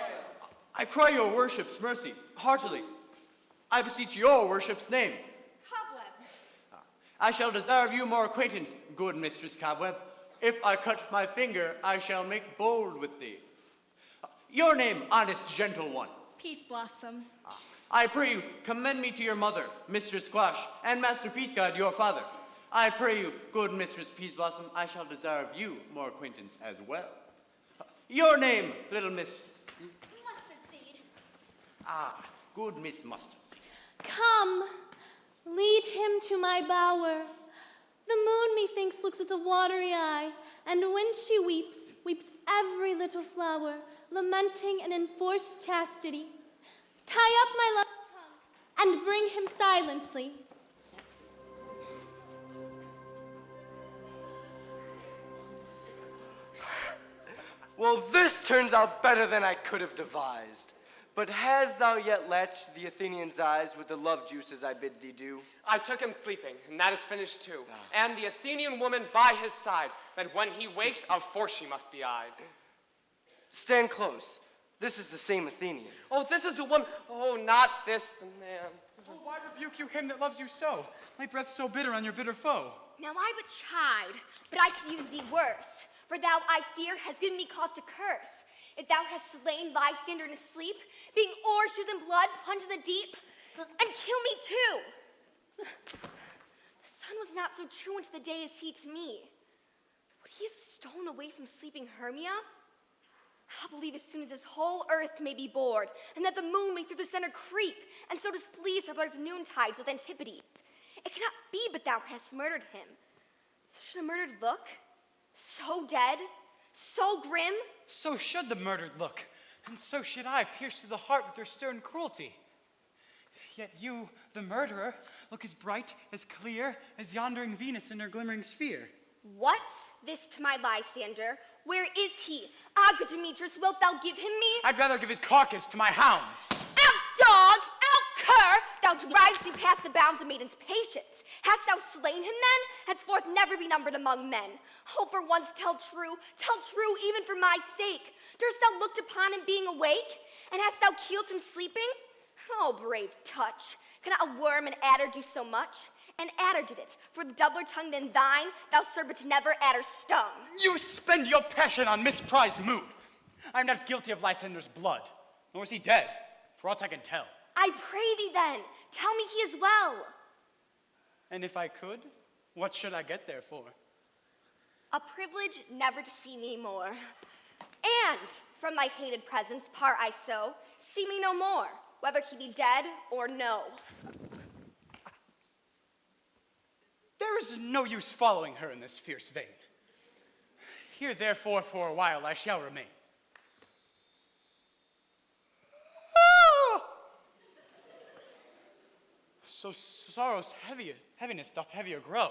I cry your worship's mercy, heartily. I beseech your worship's name. Cobweb. I shall desire of you more acquaintance, good Mistress Cobweb. If I cut my finger, I shall make bold with thee. Your name, honest gentle one. Peace blossom. I pray you, commend me to your mother, Mistress Squash, and Master Peascod, your father. I pray you, good Mistress Peas Blossom, I shall desire of you more acquaintance as well. Your name, little miss. Mustard seed. Ah, good Miss Mustard Seed. Come, lead him to my bower. The moon, methinks, looks with a watery eye, and when she weeps, weeps every little flower, lamenting an enforced chastity. Tie up my love's tongue, and bring him silently. Well, this turns out better than I could have devised. But hast thou yet latched the Athenian's eyes with the love juices I bid thee do? I took him sleeping, and that is finished too. And the Athenian woman by his side, that when he waked, of force she must be eyed. Stand close. This is the same Athenian. Oh, this is the one. Oh, not this, the man. Oh, why rebuke you him that loves you so? My breath so bitter on your bitter foe. Now I would chide, but I could use thee worse. For thou, I fear, hast given me cause to curse. If thou hast slain Lysander in his sleep, being o'ershoes in blood, plunge in the deep, and kill me too. The sun was not so true unto the day as he to me. Would he have stolen away from sleeping Hermia? I believe as soon as this whole earth may be bored, and that the moon may through the center creep, and so displease her brother's noontides with antipodes. It cannot be but thou hast murdered him. So should a murdered look? So dead? So grim? So should the murdered look, and so should I, pierced to the heart with their stern cruelty. Yet you, the murderer, look as bright, as clear, as yondering Venus in her glimmering sphere. What's this to my Lysander? Where is he? Ah, good Demetrius, wilt thou give him me? I'd rather give his carcass to my hounds. Out, dog! Out, cur! Thou drivest me past the bounds of maiden's patience. Hast thou slain him then? Henceforth never be numbered among men. Oh, for once tell true, even for my sake. Durst thou looked upon him being awake? And hast thou killed him sleeping? Oh, brave touch. Cannot a worm and adder do so much? And adder did it, for the doubler tongue than thine, thou serpent never adder stung. You spend your passion on misprized mood. I am not guilty of Lysander's blood, nor is he dead, for aught I can tell. I pray thee then, tell me he is well. And if I could, what should I get there for? A privilege never to see me more. And from thy hated presence, part I so, see me no more, whether he be dead or no. There is no use following her in this fierce vein. Here, therefore, for a while I shall remain. So sorrow's heaviness doth heavier grow.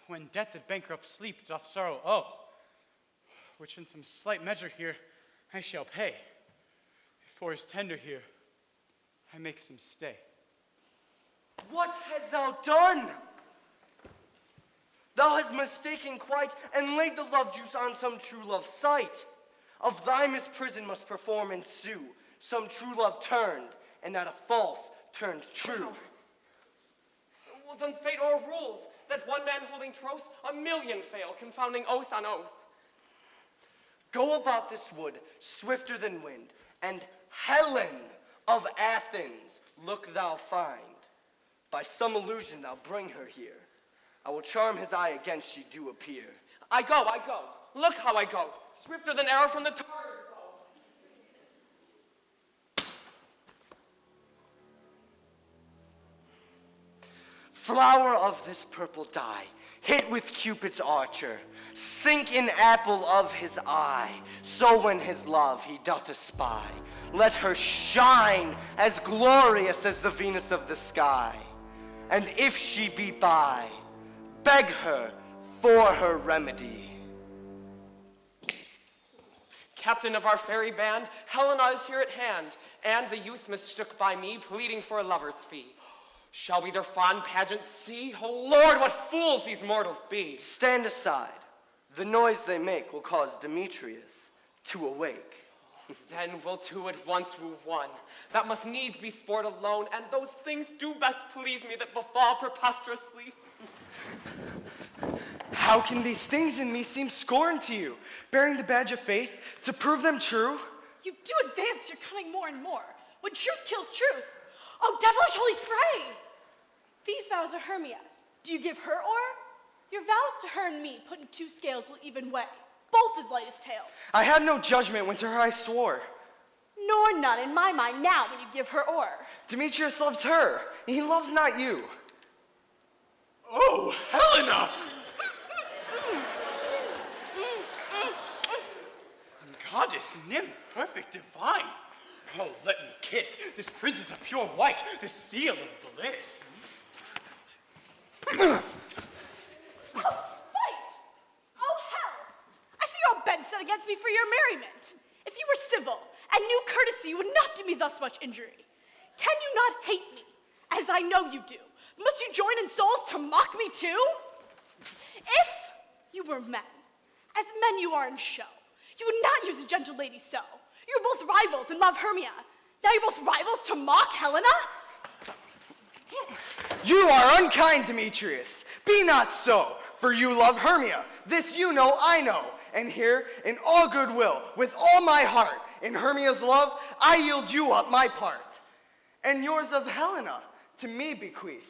When death that bankrupt sleep doth sorrow owe, which in some slight measure here I shall pay. If for his tender here I make some stay. What hast thou done? Thou hast mistaken quite, and laid the love juice on some true love sight. Of thy misprison must perform ensue, some true love turned, and not a false turned true. Well, then fate o'errules, that one man holding troth, a million fail, confounding oath on oath. Go about this wood swifter than wind, and Helen of Athens look thou find. By some illusion thou bring her here. I will charm his eye against she do appear. I go. Look how I go, swifter than arrow from the target bow. Flower of this purple dye, hit with Cupid's archer, sink in apple of his eye, so when his love he doth espy, let her shine as glorious as the Venus of the sky. And if she be by, beg her for her remedy. Captain of our fairy band, Helena is here at hand, and the youth mistook by me, pleading for a lover's fee. Shall we their fond pageant see? Oh Lord, what fools these mortals be! Stand aside. The noise they make will cause Demetrius to awake. Then we'll two at once woo one. That must needs be sport alone, and those things do best please me that befall preposterously. How can these things in me seem scorn to you, bearing the badge of faith to prove them true? You do advance your cunning more and more, when truth kills truth. Oh, devilish holy fray! These vows are Hermia's. Do you give her o'er? Your vows to her and me, put in two scales, will even weigh, both as light as tails. I had no judgment when to her I swore. Nor none in my mind now when you give her o'er. Demetrius loves her, and he loves not you. Oh, Helena! Goddess, nymph, perfect, divine. Oh, let me kiss. This princess of pure white, the seal of bliss. Oh, spite! Oh, hell! I see you're all bent set against me for your merriment. If you were civil and knew courtesy, you would not do me thus much injury. Can you not hate me, as I know you do? Must you join in souls to mock me too? If you were men, as men you are in show, you would not use a gentle lady so. You're both rivals and love Hermia. Now you're both rivals to mock Helena? You are unkind, Demetrius. Be not so, for you love Hermia. This you know, I know. And here, in all goodwill, with all my heart, in Hermia's love, I yield you up my part. And yours of Helena to me bequeath,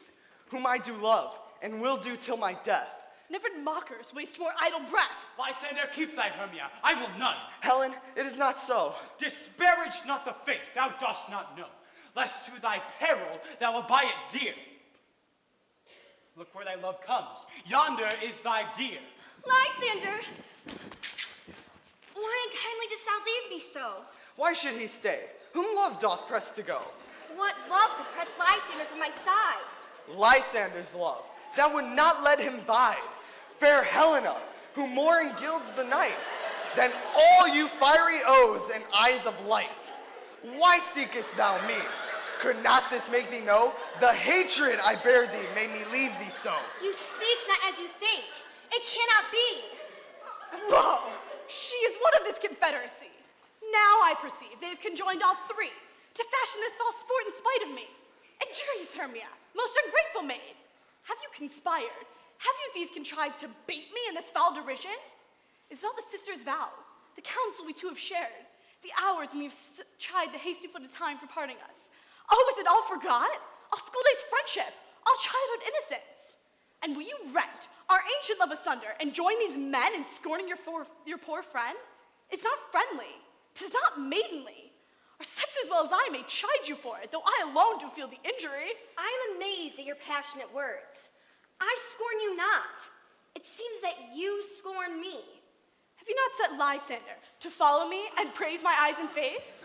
whom I do love, and will do till my death. Never mockers waste more idle breath. Lysander, keep thy Hermia. I will none. Helen, it is not so. Disparage not the faith thou dost not know, lest to thy peril thou will buy it dear. Look where thy love comes. Yonder is thy dear. Lysander! Why unkindly dost thou leave me so? Why should he stay? Whom love doth press to go? What love could press Lysander from my side? Lysander's love, that would not let him bide. Fair Helena, who more engilds the night than all you fiery O's and eyes of light. Why seekest thou me? Could not this make thee know the hatred I bear thee made me leave thee so? You speak not as you think. It cannot be. Whoa! She is one of this confederacy. Now I perceive they have conjoined all three to fashion this false sport in spite of me. Injurious Hermia, most ungrateful maid. Have you conspired? Have you these contrived to bait me in this foul derision? Is it all the sisters' vows, the counsel we two have shared, the hours when we've tried the hasty-footed time for parting us? Oh, is it all forgot? All school days' friendship, all childhood innocence? And will you rent our ancient love asunder and join these men in scorning your poor friend? It's not friendly. 'Tis not maidenly. Our sex as well as I may chide you for it, though I alone do feel the injury. I am amazed at your passionate words. I scorn you not. It seems that you scorn me. Have you not set Lysander to follow me and praise my eyes and face?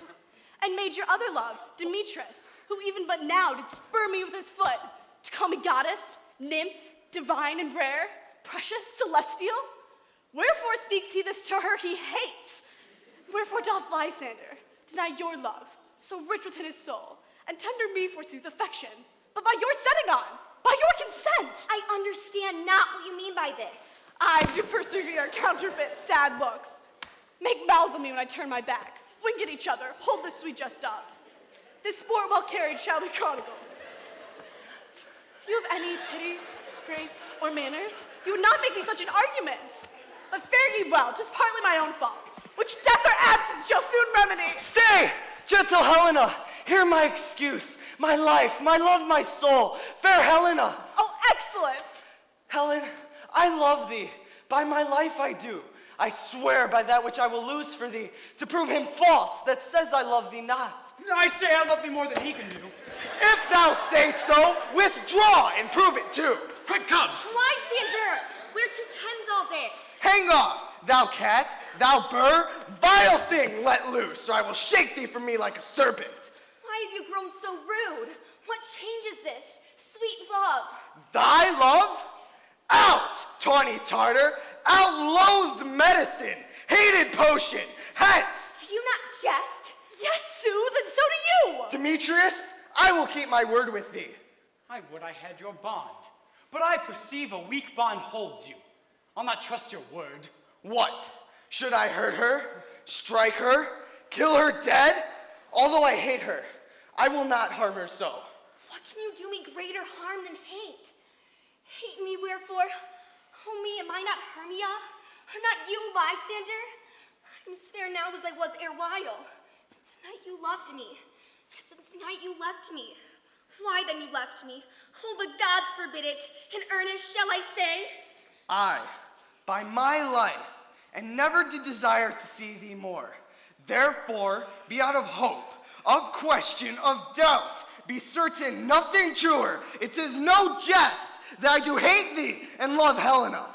And made your other love, Demetrius, who even but now did spur me with his foot, to call me goddess, nymph, divine and rare, precious, celestial? Wherefore speaks he this to her he hates? Wherefore doth Lysander deny your love, so rich within his soul, and tender me forsooth affection, but by your setting on, by your consent? I understand not what you mean by this. I do persevere, counterfeit, sad looks. Make mouths on me when I turn my back. Wink at each other, hold the sweet jest up. This sport well carried shall be chronicled. If you have any pity, grace, or manners, you would not make me such an argument. But fare ye well, 'tis partly my own fault, which death or absence shall soon remedy. Stay, gentle Helena. Hear my excuse, my life, my love, my soul. Fair Helena. Oh, excellent. Helen, I love thee. By my life I do. I swear by that which I will lose for thee, to prove him false that says I love thee not. I say I love thee more than he can do. If thou say so, withdraw and prove it too. Quick, come. Lysander, we're to tens all this. Hang off, thou cat, thou burr, vile thing let loose, or I will shake thee from me like a serpent. Why have you grown so rude? What changes this? Sweet love. Thy love? Out, tawny Tartar, out loathed medicine, hated potion, hence! Do you not jest? Yes, Sue, then so do you. Demetrius, I will keep my word with thee. I would I had your bond, but I perceive a weak bond holds you. I'll not trust your word. What? Should I hurt her, strike her, kill her dead? Although I hate her, I will not harm her so. What can you do me greater harm than hate? Hate me wherefore? Oh me, am I not Hermia? Not you, Lysander? I'm as fair now as I was erewhile. Tonight you loved me. Yet tonight you left me. Why then you left me? Oh, the gods forbid it. In earnest shall I say? I, by my life, and never did desire to see thee more. Therefore, be out of hope, of question, of doubt. Be certain nothing truer. It is no jest that I do hate thee and love Helena.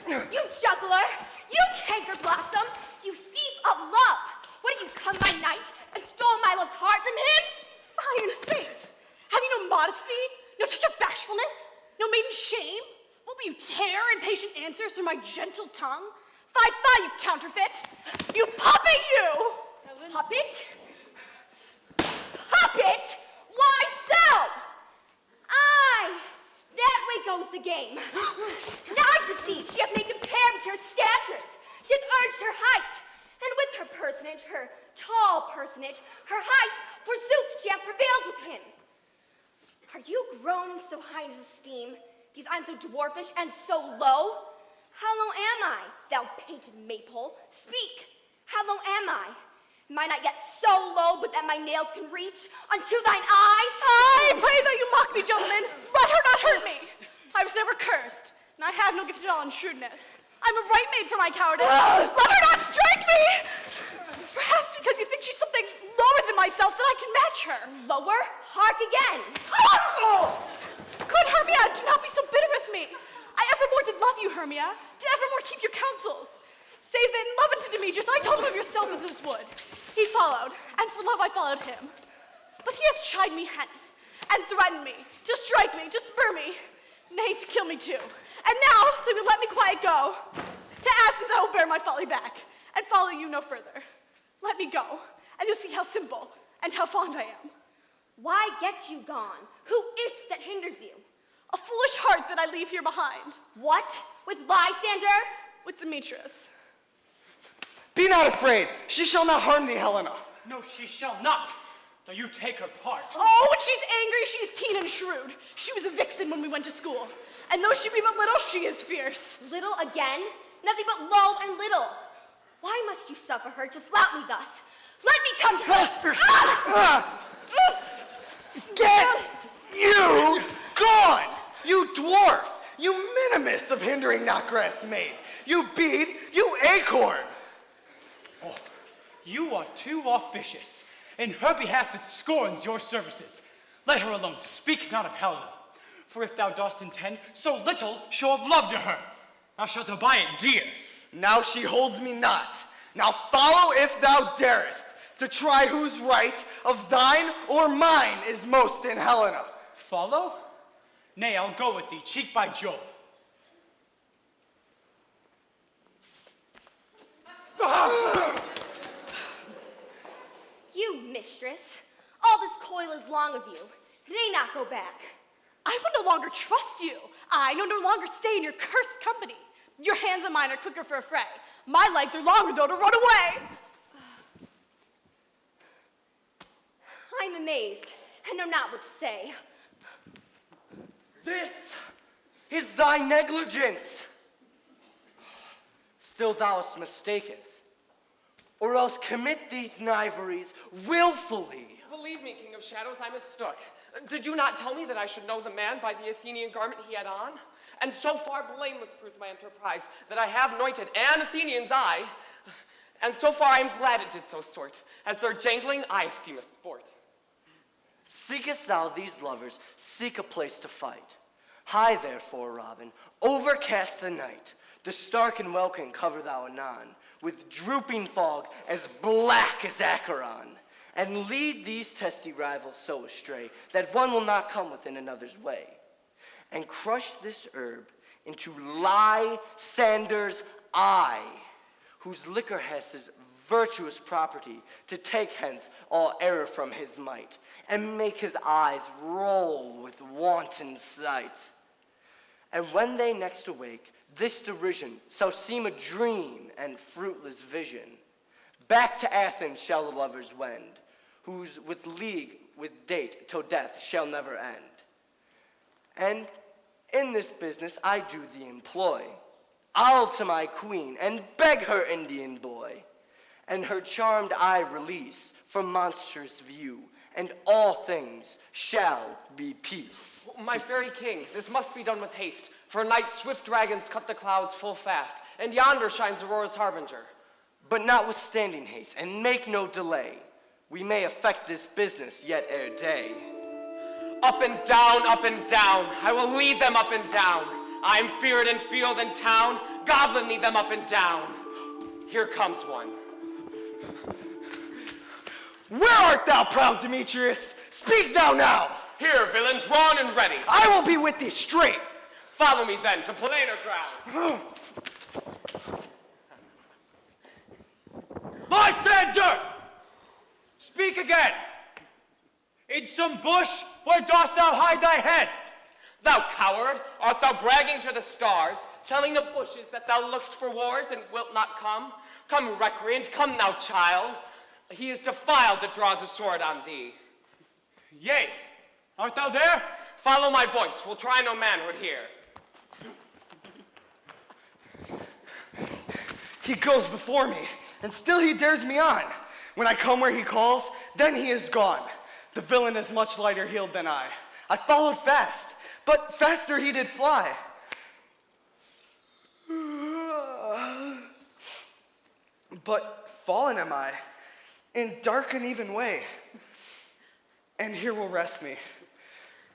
You juggler! You canker blossom! You thief of love! What did you come by night and stole my love's heart from him? Fine faith! Have you no modesty? No touch of bashfulness? No maiden shame? What will you tear impatient answers from my gentle tongue? Fie, fie, you counterfeit! You puppet, you! Puppet? Puppet? Why so? Aye, that way goes the game. Now I perceive she hath made compare with her statures. She hath urged her height, and with her personage, her tall personage, her height, forsooth she hath prevailed with him. Are you grown so high in his esteem, because I'm so dwarfish and so low? How low am I, thou painted maypole? Speak, how low am I? Am I not yet so low but that my nails can reach unto thine eyes? Aye, pray though you mock me, gentlemen, let her not hurt me. I was never cursed, and I have no gift at all in shrewdness. I'm a right maid for my cowardice. Let her not strike me! Perhaps because you think she's something lower than myself that I can match her. Lower? Hark again. Good Hermia, do not be so bitter with me. I evermore did love you, Hermia. Did evermore keep your counsels. Save that in love unto Demetrius, I told him of yourself into this wood. He followed, and for love I followed him. But he hath chid me hence, and threatened me, to strike me, to spur me, nay, to kill me too. And now, so you let me quiet go, to Athens I will bear my folly back, and follow you no further. Let me go, and you'll see how simple and how fond I am. Why get you gone? Who is't that hinders you? A foolish heart that I leave here behind. What? With Lysander? With Demetrius. Be not afraid. She shall not harm thee, Helena. No, she shall not. Though you take her part. Oh, when she's angry, she's keen and shrewd. She was a vixen when we went to school. And though she be but little, she is fierce. Little again? Nothing but low and little. Why must you suffer her to flout me thus? Let me come to her. Get you gone! You dwarf! You minimus of hindering not grass made! You bead! You acorn! Oh, you are too officious. In her behalf that scorns your services. Let her alone, speak not of Helena. For if thou dost intend so little show of love to her, thou shalt buy it dear. Now she holds me not. Now follow if thou darest, to try whose right of thine or mine is most in Helena. Follow? Nay, I'll go with thee, cheek by Jove. You, mistress, all this coil is long of you. Nay, not go back. I will no longer trust you. I no longer stay in your cursed company. Your hands and mine are quicker for a fray. My legs are longer, though, to run away. I'm amazed, and know not what to say. This is thy negligence. Still thou mistakest, or else commit these knaveries willfully. Believe me, King of Shadows, I mistook. Did you not tell me that I should know the man by the Athenian garment he had on? And so far blameless proves my enterprise, that I have anointed an Athenian's eye. And so far I am glad it did so sort, as their jangling I esteem a sport. Seekest thou these lovers, seek a place to fight. High therefore, Robin, overcast the night. The stark and welkin cover thou anon, with drooping fog as black as Acheron. And lead these testy rivals so astray, that one will not come within another's way. And crush this herb into Lysander's eye, whose liquor has this virtuous property to take hence all error from his might, and make his eyes roll with wanton sight. And when they next awake, this derision shall seem a dream and fruitless vision. Back to Athens shall the lovers wend, whose with league, with date, till death shall never end. And in this business I do thee employ. I'll to my queen and beg her Indian boy, and her charmed eye release from monstrous view, and all things shall be peace. My fairy king, this must be done with haste, for night's swift dragons cut the clouds full fast, and yonder shines Aurora's harbinger. But notwithstanding haste, and make no delay, we may effect this business yet ere day. Up and down, I will lead them up and down. I am feared in field and town, goblin lead them up and down. Here comes one. Where art thou, proud Demetrius? Speak thou now. Here, villain, drawn and ready. I will be with thee straight. Follow me then to plainer ground. Lysander! Speak again. In some bush, where dost thou hide thy head? Thou coward, art thou bragging to the stars, telling the bushes that thou look'st for wars and wilt not come? Come, recreant, come thou, child. He is defiled that draws a sword on thee. Yea, art thou there? Follow my voice, we'll try no manhood here. He goes before me, and still he dares me on. When I come where he calls, then he is gone. The villain is much lighter heeled than I. I followed fast, but faster he did fly. But fallen am I, in dark uneven way, and here will rest me.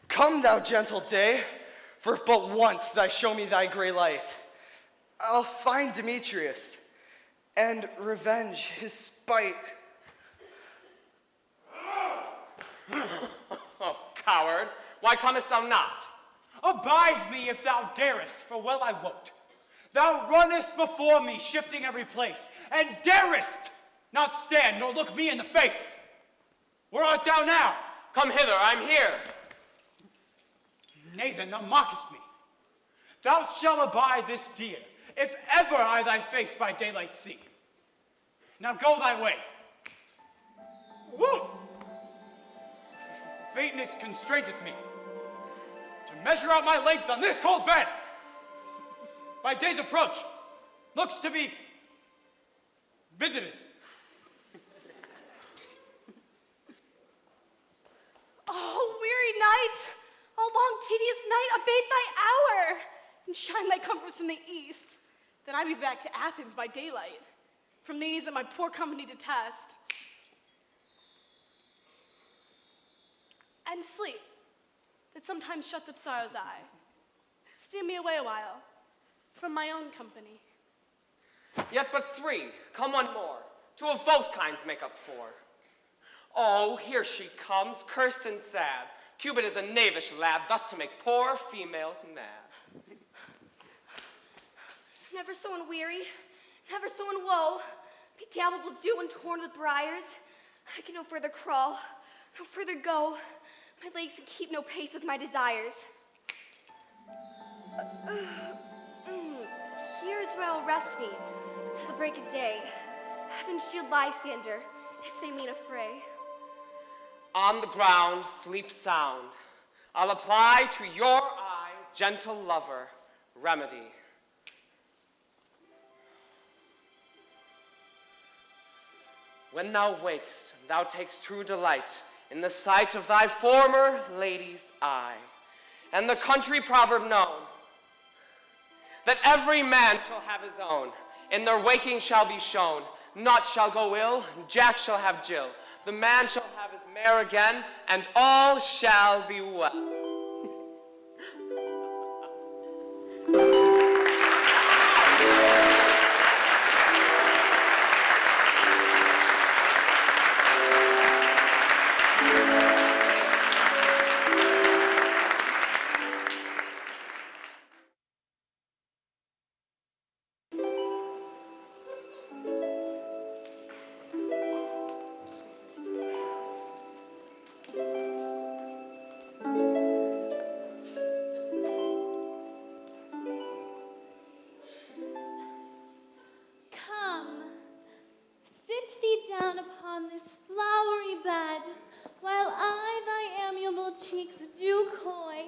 Come, thou gentle day, for but once thy show me thy gray light. I'll find Demetrius, and revenge his spite. Oh, coward, why comest thou not? Abide me if thou darest, for well I wot. Thou runnest before me, shifting every place, and darest not stand nor look me in the face. Where art thou now? Come hither, I'm here. Nay, then thou mockest me. Thou shalt abide this deer, if ever I thy face by daylight see. Now go thy way. Woo! faintness constraineth me to measure out my length on this cold bed. By day's approach, looks to be visited. Oh, weary night, oh long tedious night, abate thy hour, and shine thy comforts from the east. Then I be back to Athens by daylight, from these that my poor company detest. And sleep, that sometimes shuts up sorrow's eye. Steal me away a while, from my own company. Yet but three, come one more. Two of both kinds make up four. Oh, here she comes, cursed and sad. Cupid is a knavish lad, thus to make poor females mad. Never so unweary, never so in woe, bedabbled with dew and torn with briars. I can no further crawl, no further go. My legs can keep no pace with my desires. Here is where I'll rest me till the break of day. Heaven shield Lysander, if they mean a fray. On the ground, sleep sound. I'll apply to your eye, gentle lover, remedy. When thou wakest, thou takest true delight in the sight of thy former lady's eye, and the country proverb known, that every man shall have his own, in their waking shall be shown, naught shall go ill, Jack shall have Jill, the man shall have his mare again, and all shall be well. Come, sit thee down upon this flowery bed, while I thy amiable cheeks do coy,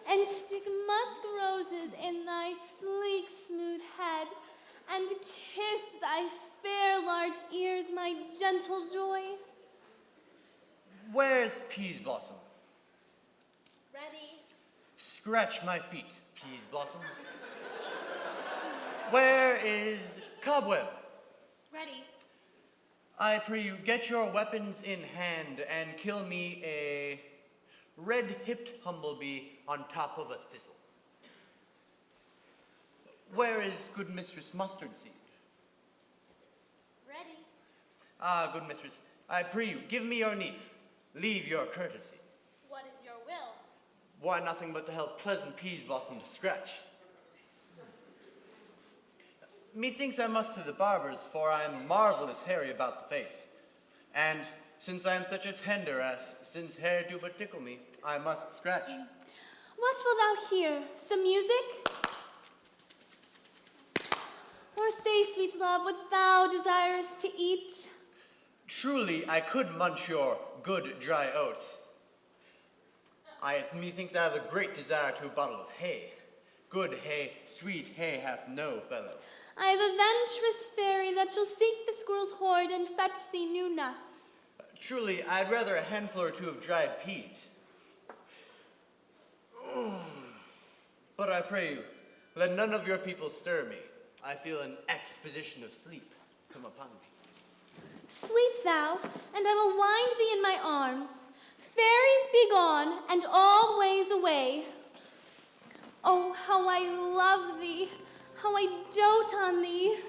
and stick musk roses in thy sleek smooth head, and kiss thy fair large ears, my gentle joy. Where's Peas Blossom? Ready? Scratch my feet, Peas Blossom. Where is Cobweb? Ready. I pray you, get your weapons in hand and kill me a red-hipped humblebee on top of a thistle. Where is good Mistress Mustard Seed? Ready. Ah, good mistress, I pray you, give me your niece. Leave your courtesy. What is your will? Why, nothing but to help pleasant Peas Blossom to scratch. Methinks I must to the barber's, for I am marvelous hairy about the face. And since I am such a tender ass, since hair do but tickle me, I must scratch. What wilt thou hear? Some music? Or say, sweet love, what thou desirest to eat? Truly, I could munch your good dry oats. Methinks I have a great desire to a bottle of hay. Good hay, sweet hay hath no fellow. I have a venturous fairy that shall seek the squirrel's hoard and fetch thee new nuts. Truly, I'd rather a handful or two of dried peas. But I pray you, let none of your people stir me. I feel an exposition of sleep come upon me. Sleep thou, and I will wind thee in my arms. Fairies be gone, and all ways away. Oh, how I love thee, how I dote on thee.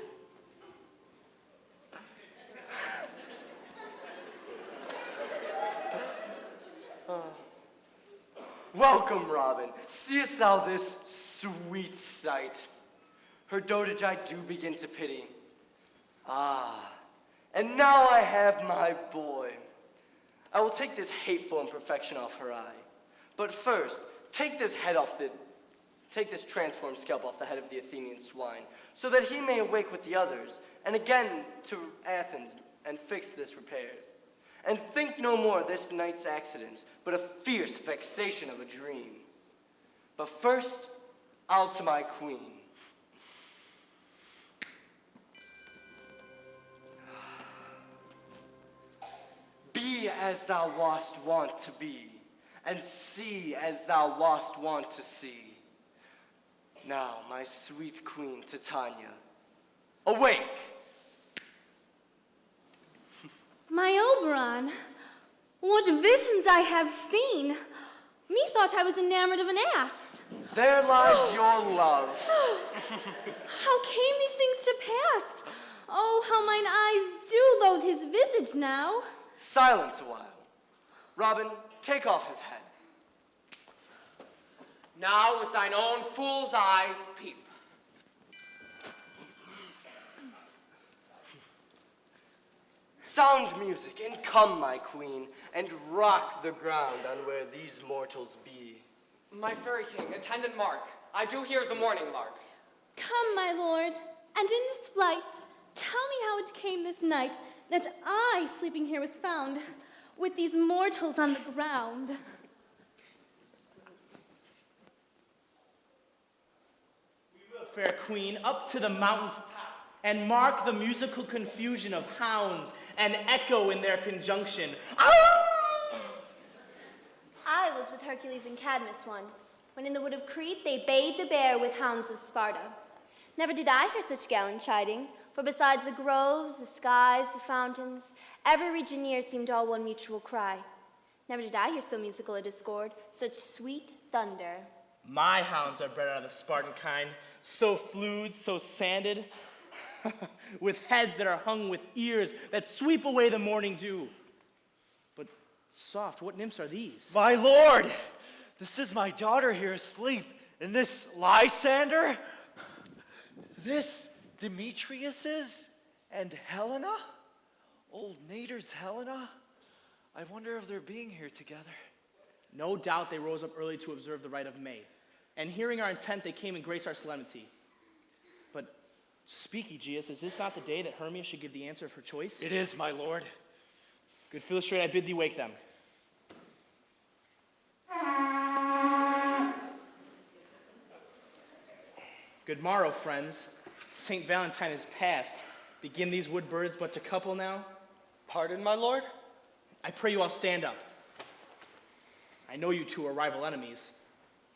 Welcome, Robin. Seest thou this sweet sight? Her dotage I do begin to pity. Ah, and now I have my boy. I will take this hateful imperfection off her eye. But first, take this transformed scalp off the head of the Athenian swine, so that he may awake with the others, and again to Athens and fix this repairs. and think no more this night's accidents, but a fierce vexation of a dream. But first, I'll to my queen. Be as thou wast wont to be, and see as thou wast wont to see. Now, my sweet queen Titania, awake! My Oberon, what visions I have seen! Methought I was enamored of an ass. There lies your love. How came these things to pass? Oh, how mine eyes do loathe his visage now. Silence a while. Robin, take off his head. Now with thine own fool's eyes peep. Sound music, and come, my queen, and rock the ground on where these mortals be. My fairy king, attendant Mark, I do hear the morning lark. Come, my lord, and in this flight, tell me how it came this night that I, sleeping here, was found with these mortals on the ground. Fair queen, up to the mountain's top, and mark the musical confusion of hounds and echo in their conjunction. I was with Hercules and Cadmus once, when in the wood of Crete they bayed the bear with hounds of Sparta. Never did I hear such gallant chiding, for besides the groves, the skies, the fountains, every region near seemed all one mutual cry. Never did I hear so musical a discord, such sweet thunder. My hounds are bred out of the Spartan kind, so flued, so sanded, with heads that are hung with ears that sweep away the morning dew. But soft, what nymphs are these? My lord, this is my daughter here asleep, and this Lysander, this Demetrius's, and Helena, old Nader's Helena. I wonder if they're being here together. No doubt they rose up early to observe the rite of May, and hearing our intent, they came and graced our solemnity. But speak, Aegeus, is this not the day that Hermia should give the answer of her choice? It is, my lord. Good Philostrate, I bid thee wake them. Good morrow, friends. St. Valentine is past. Begin these wood birds but to couple now? Pardon, my lord? I pray you all stand up. I know you two are rival enemies.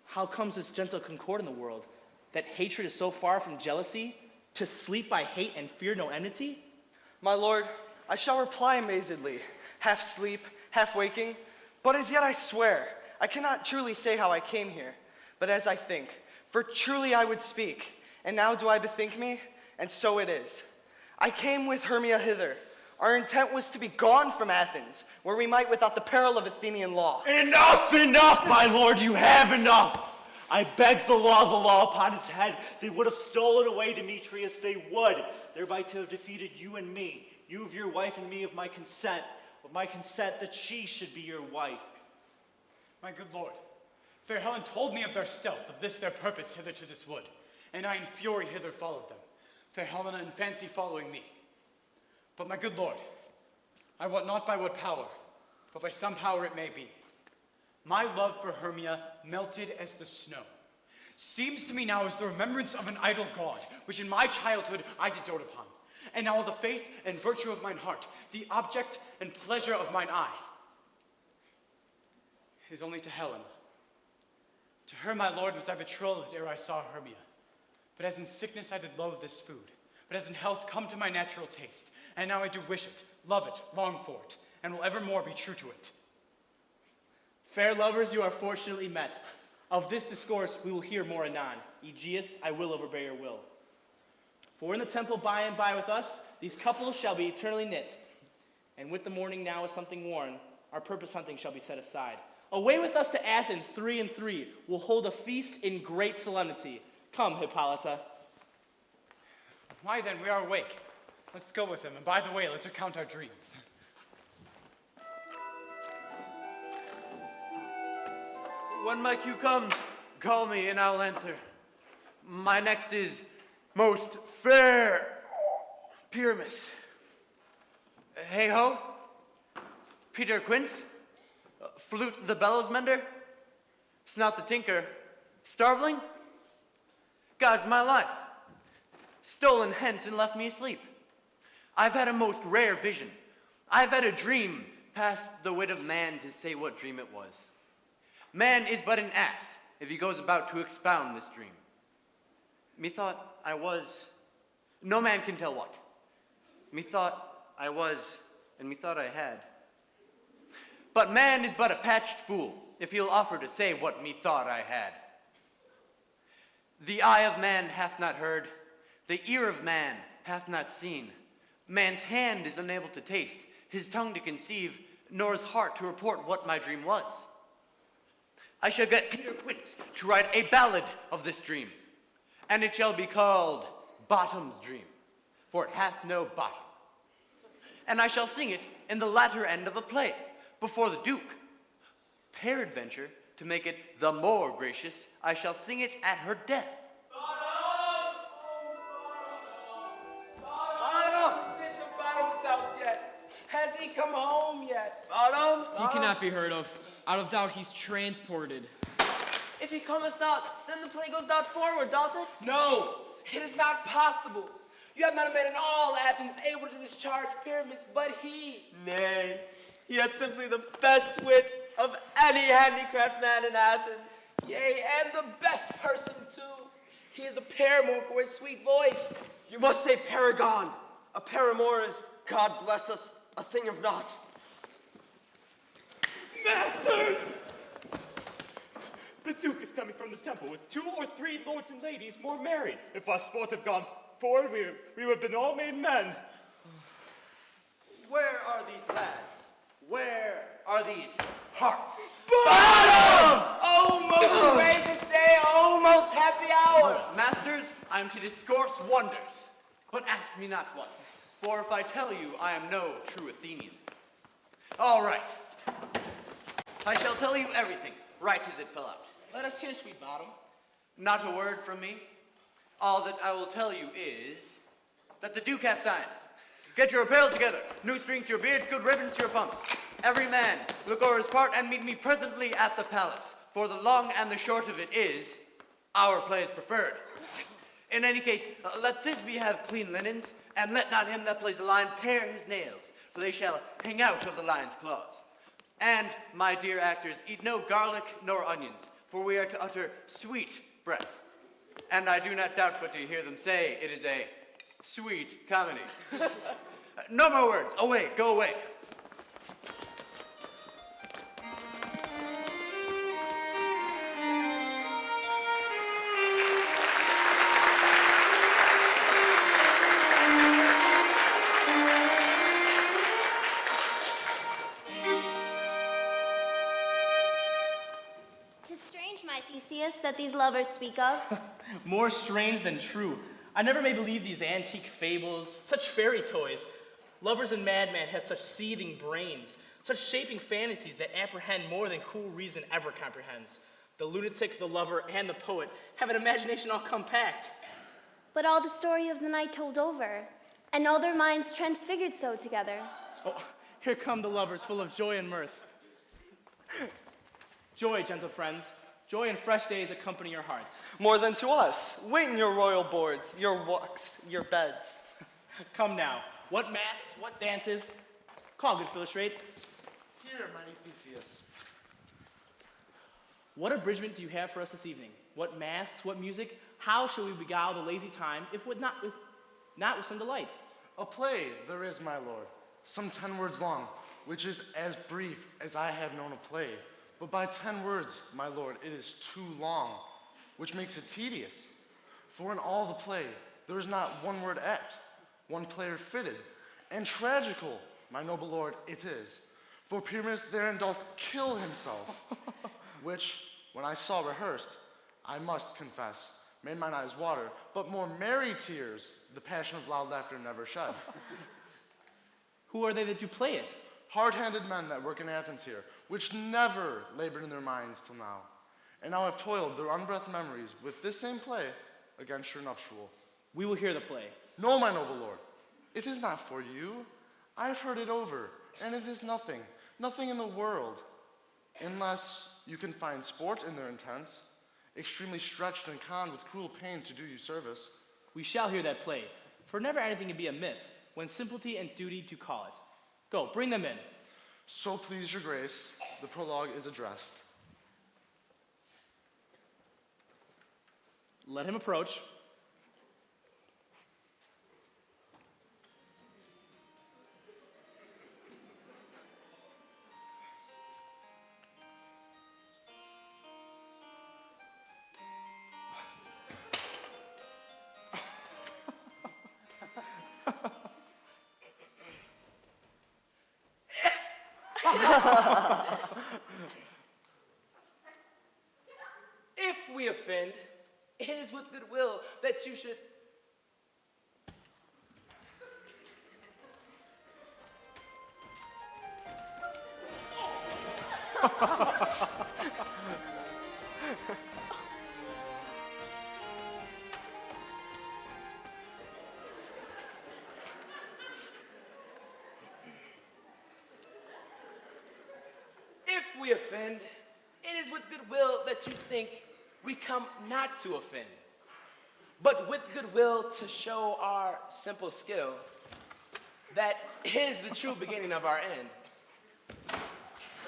How comes this gentle concord in the world? That hatred is so far from jealousy? To sleep by hate and fear no enmity? My lord, I shall reply amazedly, half sleep, half waking. But as yet I swear, I cannot truly say how I came here, but as I think. For truly I would speak, and now do I bethink me, and so it is. I came with Hermia hither. Our intent was to be gone from Athens, where we might without the peril of Athenian law. Enough, enough, my lord, you have enough. I beg the law upon his head. They would have stolen away Demetrius, they would, thereby to have defeated you and me, you of your wife and me of my consent that she should be your wife. My good lord, fair Helen told me of their stealth, of this their purpose hither to this wood, and I in fury hither followed them, fair Helena in fancy following me. But my good lord, I wot not by what power, but by some power it may be. My love for Hermia melted as the snow. Seems to me now as the remembrance of an idol god, which in my childhood I did dote upon, and now the faith and virtue of mine heart, the object and pleasure of mine eye, is only to Helen. To her, my lord, was I betrothed ere I saw Hermia. But as in sickness I did loathe this food, but as in health come to my natural taste, and now I do wish it, love it, long for it, and will evermore be true to it. Fair lovers, you are fortunately met. Of this discourse we will hear more anon. Aegeus, I will overbear your will. For in the temple by and by with us, these couples shall be eternally knit. And with the morning now as something worn, our purpose hunting shall be set aside. Away with us to Athens, 3 and 3. We'll hold a feast in great solemnity. Come, Hippolyta. Why then, we are awake. Let's go with them, and by the way, let's recount our dreams. When my cue comes, call me and I'll answer. My next is most fair Pyramus. Hey ho. Peter Quince, Flute the bellows mender, Snout the tinker, starveling? God's my life. Stolen hence and left me asleep. I've had a most rare vision. I've had a dream past the wit of man to say what dream it was. Man is but an ass if he goes about to expound this dream. Methought I was, no man can tell what. Methought I was, and methought I had. But man is but a patched fool if he'll offer to say what methought I had. The eye of man hath not heard, the ear of man hath not seen. Man's hand is unable to taste, his tongue to conceive, nor his heart to report what my dream was. I shall get Peter Quince to write a ballad of this dream, and it shall be called Bottom's Dream, for it hath no bottom. And I shall sing it in the latter end of a play, before the Duke. Peradventure, to make it the more gracious, I shall sing it at her death. Bottom! He's in the Bottom's house yet. Has he come home yet? Bottom? He cannot be heard of. Out of doubt, he's transported. If he cometh not, then the play goes not forward, doth it? No, it is not possible. You have not a man in all Athens able to discharge Pyramus, but he. Nay, he had simply the best wit of any handicraft man in Athens. Yea, and the best person too. He is a paramour for his sweet voice. You must say paragon. A paramour is, God bless us, a thing of naught. Masters! The Duke is coming from the temple with 2 or 3 lords and ladies more married. If our sport had gone forward, we would have been all made men. Where are these lads? Where are these hearts? Bottom! Oh, most gracious day, oh, most happy hour. Masters, I am to discourse wonders, but ask me not what, for if I tell you, I am no true Athenian. All right. I shall tell you everything, right as it fell out. Let us hear, sweet Bottom. Not a word from me. All that I will tell you is that the Duke hath dined. Get your apparel together, new strings to your beards, good ribbons to your pumps. Every man, look o'er his part and meet me presently at the palace. For the long and the short of it is, our play is preferred. In any case, let Thisbe have clean linens, and let not him that plays the lion pare his nails, for they shall hang out of the lion's claws. And, my dear actors, eat no garlic nor onions, for we are to utter sweet breath. And I do not doubt but to hear them say it is a sweet comedy. No more words. Away, go away. That these lovers speak of. More strange than true. I never may believe these antique fables, such fairy toys. Lovers and madmen have such seething brains, such shaping fantasies that apprehend more than cool reason ever comprehends. The lunatic, the lover, and the poet have an imagination all compact. But all the story of the night told over, and all their minds transfigured so together. Oh, here come the lovers full of joy and mirth. Joy, gentle friends. Joy and fresh days accompany your hearts. More than to us. Wait in your royal boards, your walks, your beds. Come now. What masks, what dances? Call, good Philostrate. Here, mighty Theseus. What abridgment do you have for us this evening? What masks, what music? How shall we beguile the lazy time, if not with some delight? A play there is, my lord, some 10 words long, which is as brief as I have known a play. But by 10 words, my lord, it is too long, which makes it tedious. For in all the play, there is not one word act, one player fitted, and tragical, my noble lord, it is. For Pyramus therein doth kill himself, which, when I saw rehearsed, I must confess, made mine eyes water, but more merry tears the passion of loud laughter never shed. Who are they that do play it? Hard-handed men that work in Athens here, which never labored in their minds till now, and now have toiled their unbreathed memories with this same play against your nuptial. We will hear the play. No, my noble lord, it is not for you. I have heard it over, and it is nothing, Nothing in the world, unless you can find sport in their intents, extremely stretched and conned with cruel pain to do you service. We shall hear that play, for never anything can be amiss when simplicity and duty do call it. Go, bring them in. So please your grace, the prologue is addressed. Let him approach. If we offend, it is with goodwill that you should. If we offend, it is with goodwill that you think we come not to offend, but with goodwill to show our simple skill. That is the true beginning of our end.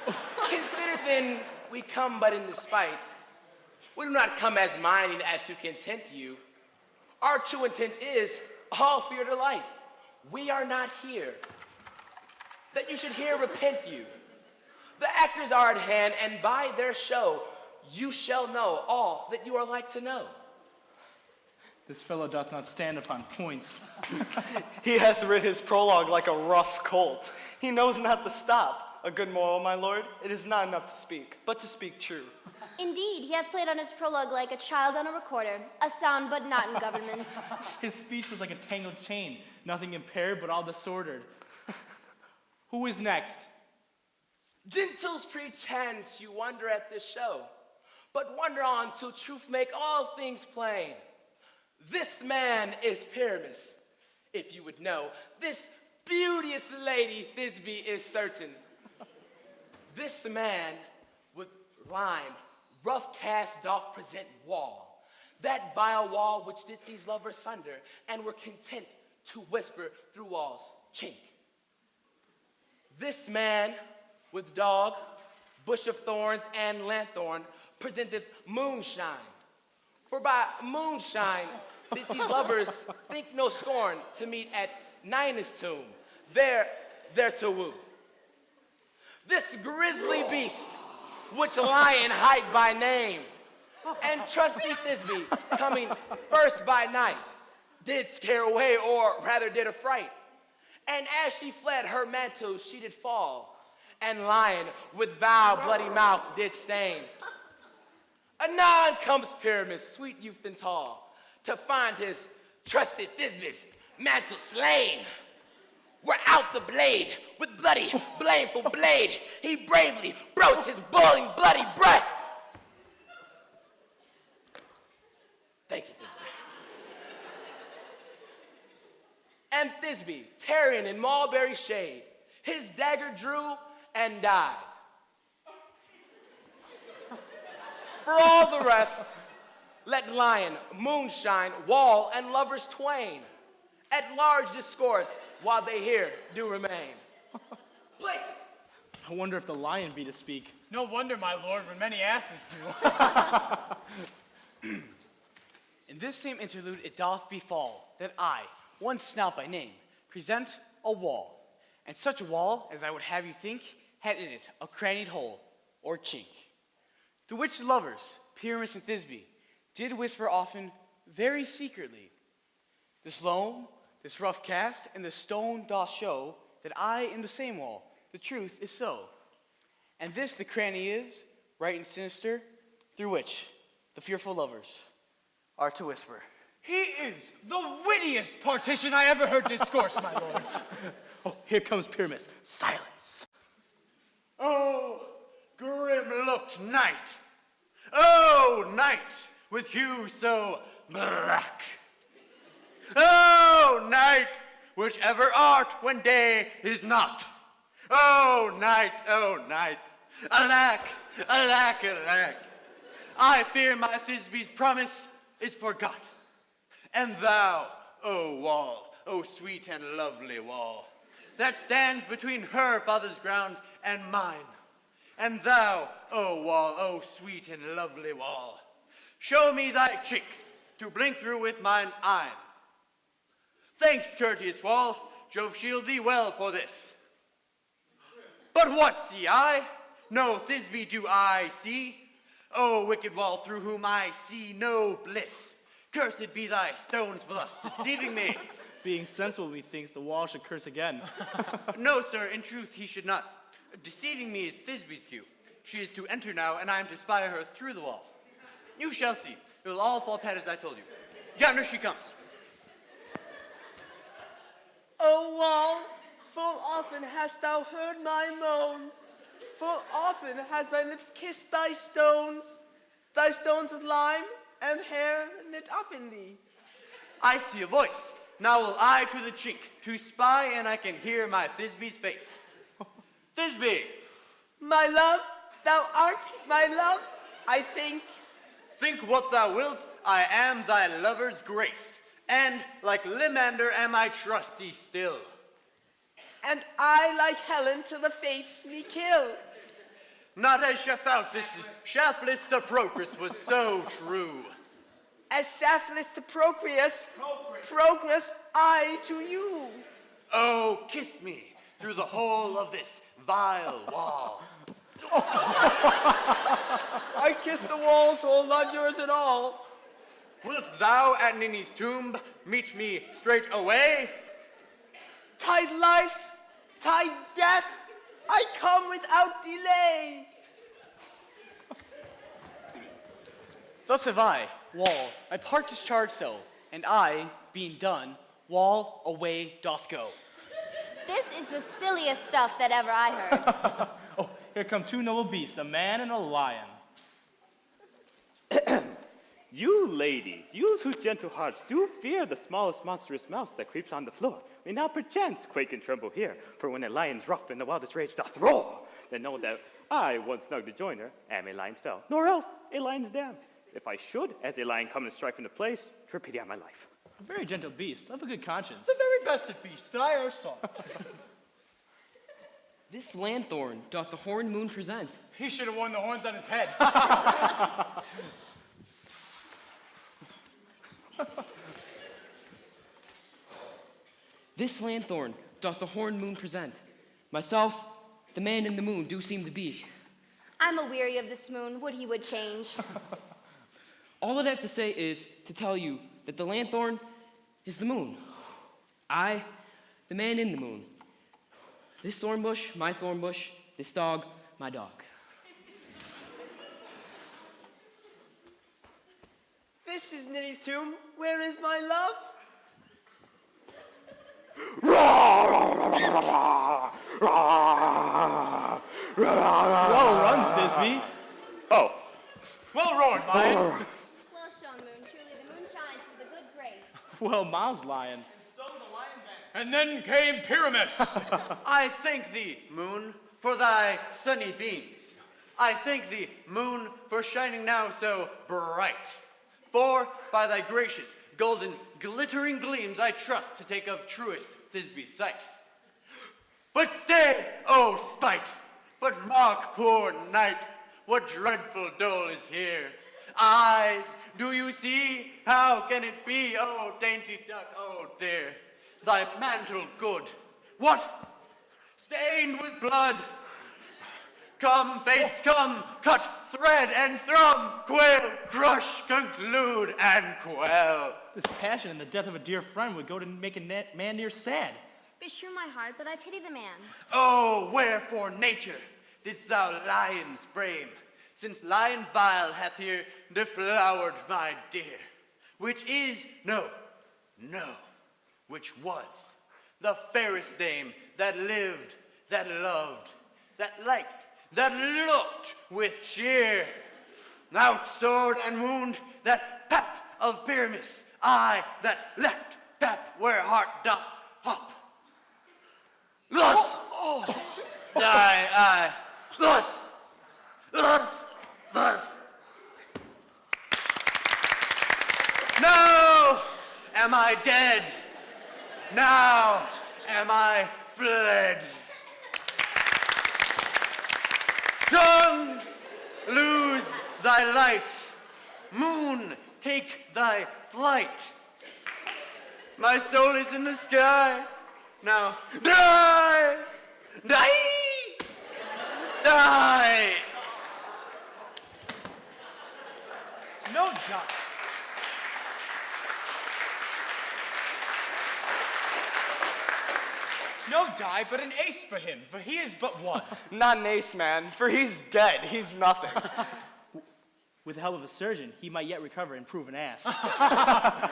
Consider then we come but in despite. We do not come as minding as to content you. Our true intent is all for your delight. We are not here that you should hear repent you. The actors are at hand, and by their show you shall know all that you are like to know. This fellow doth not stand upon points. He hath rid his prologue like a rough colt. He knows not the stop. A good moral, my lord, it is not enough to speak, but to speak true. Indeed, he hath played on his prologue like a child on a recorder, a sound but not in government. His speech was like a tangled chain, nothing impaired but all disordered. Who is next? Gentles preach hence, you wonder at this show, but wonder on till truth make all things plain. This man is Pyramus, if you would know. This beauteous lady Thisbe is certain. This man with rhyme, rough cast doth present wall, that vile wall which did these lovers sunder, and were content to whisper through walls chink. This man with dog, bush of thorns, and lanthorn presenteth moonshine. For by moonshine did these lovers think no scorn to meet at Ninus' tomb, there to woo. This grisly beast, which lion hight by name, and trusty Thisbe, coming first by night, did scare away, or rather did affright. And as she fled, her mantle she did fall, and lion with vile bloody mouth did stain. Anon comes Pyramus, sweet youth and tall, to find his trusted Thisbe's mantle slain. Where out the blade, with bloody, blameful blade, he bravely broke his boiling, bloody breast. Thank you, Thisbe. And Thisbe, tarrying in mulberry shade, his dagger drew and died. For all the rest, let lion, moonshine, wall, and lovers twain at large discourse while they here do remain. Places. I wonder if the lion be to speak. No wonder, my lord, when many asses do. In this same interlude it doth befall that I, one Snout by name, present a wall, and such a wall as I would have you think had in it a crannied hole or chink, through which the lovers, Pyramus and Thisbe, did whisper often very secretly. This loam, this rough cast, and this stone doth show that I in the same wall, the truth is so. And this the cranny is, right and sinister, through which the fearful lovers are to whisper. He is the wittiest partition I ever heard discourse, my lord. Oh, here comes Pyramus. Silence. Oh, grim-looked night! Oh, night with hue so black! Oh, night, which ever art when day is not! Oh, night, oh, night. Alack, alack, alack. I fear my Thisbe's promise is forgot. And thou, O wall, O sweet and lovely wall, that stands between her father's grounds and mine. And thou, O wall, O sweet and lovely wall, show me thy chink to blink through with mine eye. Thanks, courteous wall, Jove shield thee well for this. But what see I? No Thisbe do I see. O wicked wall, through whom I see no bliss. Cursed be thy stones for thus deceiving me. Being sensible, methinks the wall should curse again. No, sir, in truth he should not. Deceiving me is Thisbe's due. She is to enter now, and I am to spy her through the wall. You shall see. It will all fall pat as I told you. Yonder she comes. O wall, full often hast thou heard my moans. Full often has my lips kissed thy stones of lime and hair knit up in thee. I see a voice. Now will I to the chink to spy, and I can hear my Thisbe's face. Thisbe! My love, thou art my love, I think. Think what thou wilt, I am thy lover's grace, and like Limander am I trusty still. And I, like Helen, to the fates me kill. Not as shaftless to Procris was so true. As shaftless to Procris, I to you. Oh, kiss me through the whole of this vile wall. I kiss the walls, all not yours at all. Wilt thou at Ninny's tomb meet me straight away? Tide life, tide death, I come without delay. Thus have I, wall, my part discharged so, and I, being done, wall away doth go. This is the silliest stuff that ever I heard. Oh, here come two noble beasts, a man and a lion. You ladies, you whose gentle hearts do fear the smallest monstrous mouse that creeps on the floor, may now perchance quake and tremble here, for when a lion's rough and the wildest rage doth roar, then know that I, once snug to join her, am a lion's fell, nor else a lion's dam. If I should, as a lion come and strike into place, trip pity on my life. A very gentle beast, of a good conscience. The very best of beasts that I ever saw. This lanthorn doth the horned moon present. He should have worn the horns on his head. This lanthorn doth the horned moon present. Myself, the man in the moon, do seem to be. I'm a-weary of this moon, would he would change. All that I have to say is to tell you that the lanthorn is the moon. I, the man in the moon. This thorn bush, my thorn bush. This dog, my dog. This is Ninny's tomb. Where is my love? Well run, Thisbe. Oh. Well roared, lion. Well shown, moon. Truly, the moon shines with a good grace. Well moused, lion. And then came Pyramus. I thank thee, moon, for thy sunny beams. I thank thee, moon, for shining now so bright. For by thy gracious, golden, glittering gleams I trust to take of truest Thisbe's sight. But stay, O spite! But mark, poor night, what dreadful dole is here. Eyes, do you see? How can it be, O dainty duck, oh dear? Thy mantle good. What? Stained with blood. Come, fates, come, cut, thread, and thrum, quail, crush, conclude, and quell. This passion and the death of a dear friend would go to make a man near sad. Beshrew my heart, but I pity the man. Oh, wherefore, nature, didst thou lions frame, since lion vile hath here deflowered my dear, which is, no, which was, the fairest dame that lived, that loved, that liked, that looked with cheer. Out sword and wound, that pap of Pyramus, I that left pap where heart doth hop. Thus, Aye. Thus. Now am I dead. Now am I fled. Sun, lose thy light. Moon, take thy flight. My soul is in the sky. Now die! No doubt. No die, but an ace for him, for he is but one. Not an ace, man, for he's dead. He's nothing. With the help of a surgeon, he might yet recover and prove an ass. How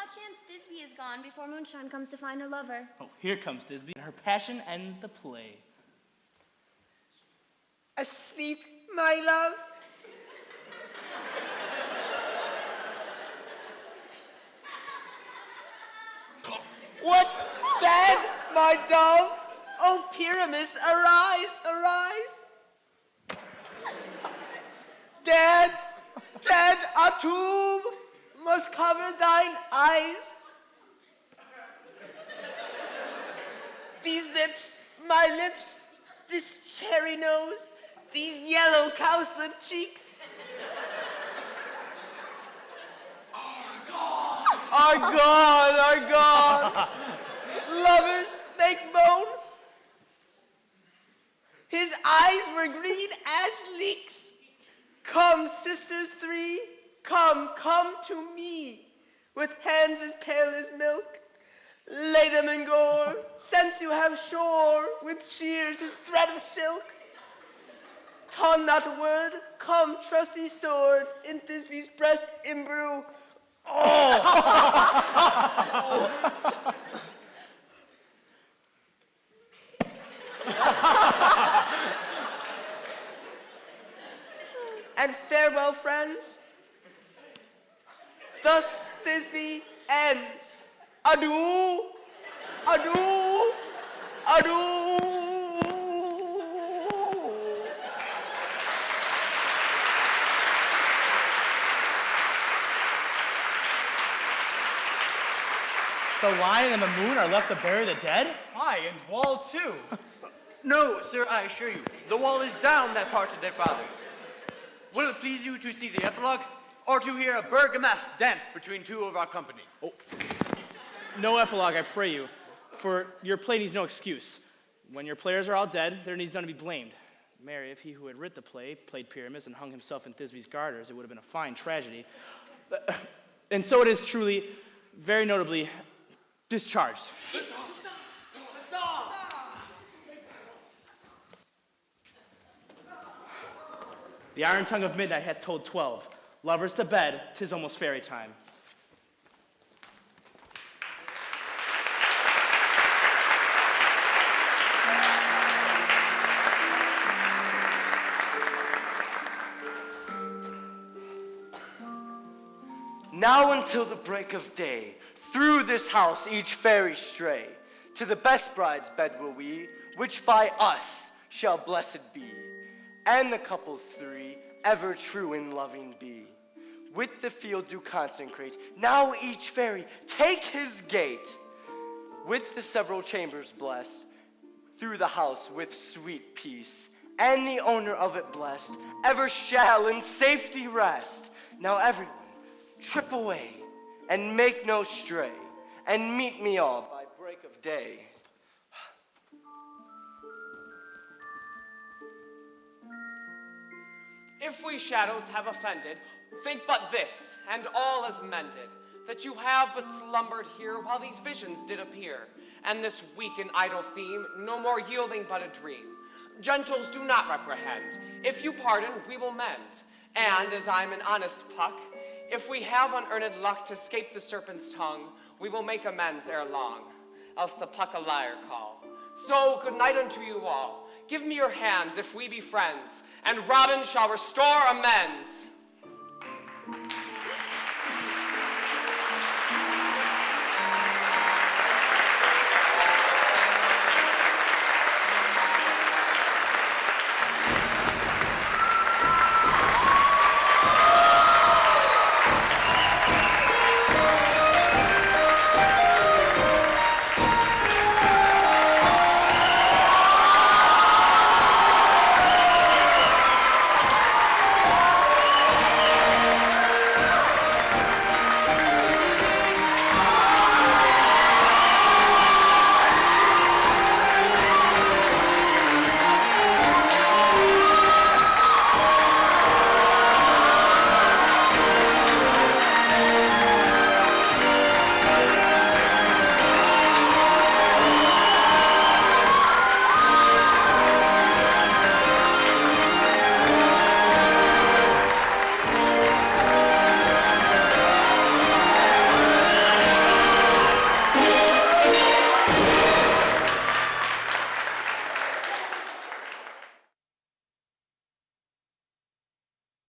chance Thisbe is gone before Moonshine comes to find her lover. Oh, here comes Thisbe, and her passion ends the play. Asleep, my love? What? Dead, my dove? Oh, Pyramus, arise, arise. Dead, a tomb must cover thine eyes. These lips, my lips, this cherry nose, these yellow cowslip cheeks. Are gone. Lovers make moan. His eyes were green as leeks. Come, sisters three, come to me, with hands as pale as milk. Lay them in gore, since you have shore, with shears as thread of silk. Taunt not a word, come, trusty sword, in Thisbe's breast imbrue. And farewell, friends. Thus Thisbe ends. Adieu, adieu, adieu. The lion and the moon are left to bury the dead? Aye, and wall too. No, sir, I assure you, the wall is down that part of their fathers. Will it please you to see the epilogue, or to hear a bergamasque dance between two of our company? Oh. No epilogue, I pray you, for your play needs no excuse. When your players are all dead, there needs none to be blamed. Mary, if he who had writ the play played Pyramus and hung himself in Thisbe's garters, it would have been a fine tragedy. And so it is truly, very notably, discharged. The iron tongue of midnight hath told 12. Lovers to bed, 'tis almost fairy time. Now until the break of day, through this house each fairy stray. To the best bride's bed will we, which by us shall blessed be. And the couples three ever true in loving be. With the field do consecrate. Now each fairy take his gate. With the several chambers bless. Through the house with sweet peace. And the owner of it blessed. Ever shall in safety rest. Now everyone trip away. And make no stray. And meet me all by break of day. If we shadows have offended, think but this, and all is mended, that you have but slumbered here while these visions did appear, and this weak and idle theme no more yielding but a dream. Gentles, do not reprehend. If you pardon, we will mend. And as I'm an honest puck, if we have unearned luck to escape the serpent's tongue, we will make amends ere long, else the puck a liar call. So good night unto you all. Give me your hands if we be friends, and Robin shall restore amends.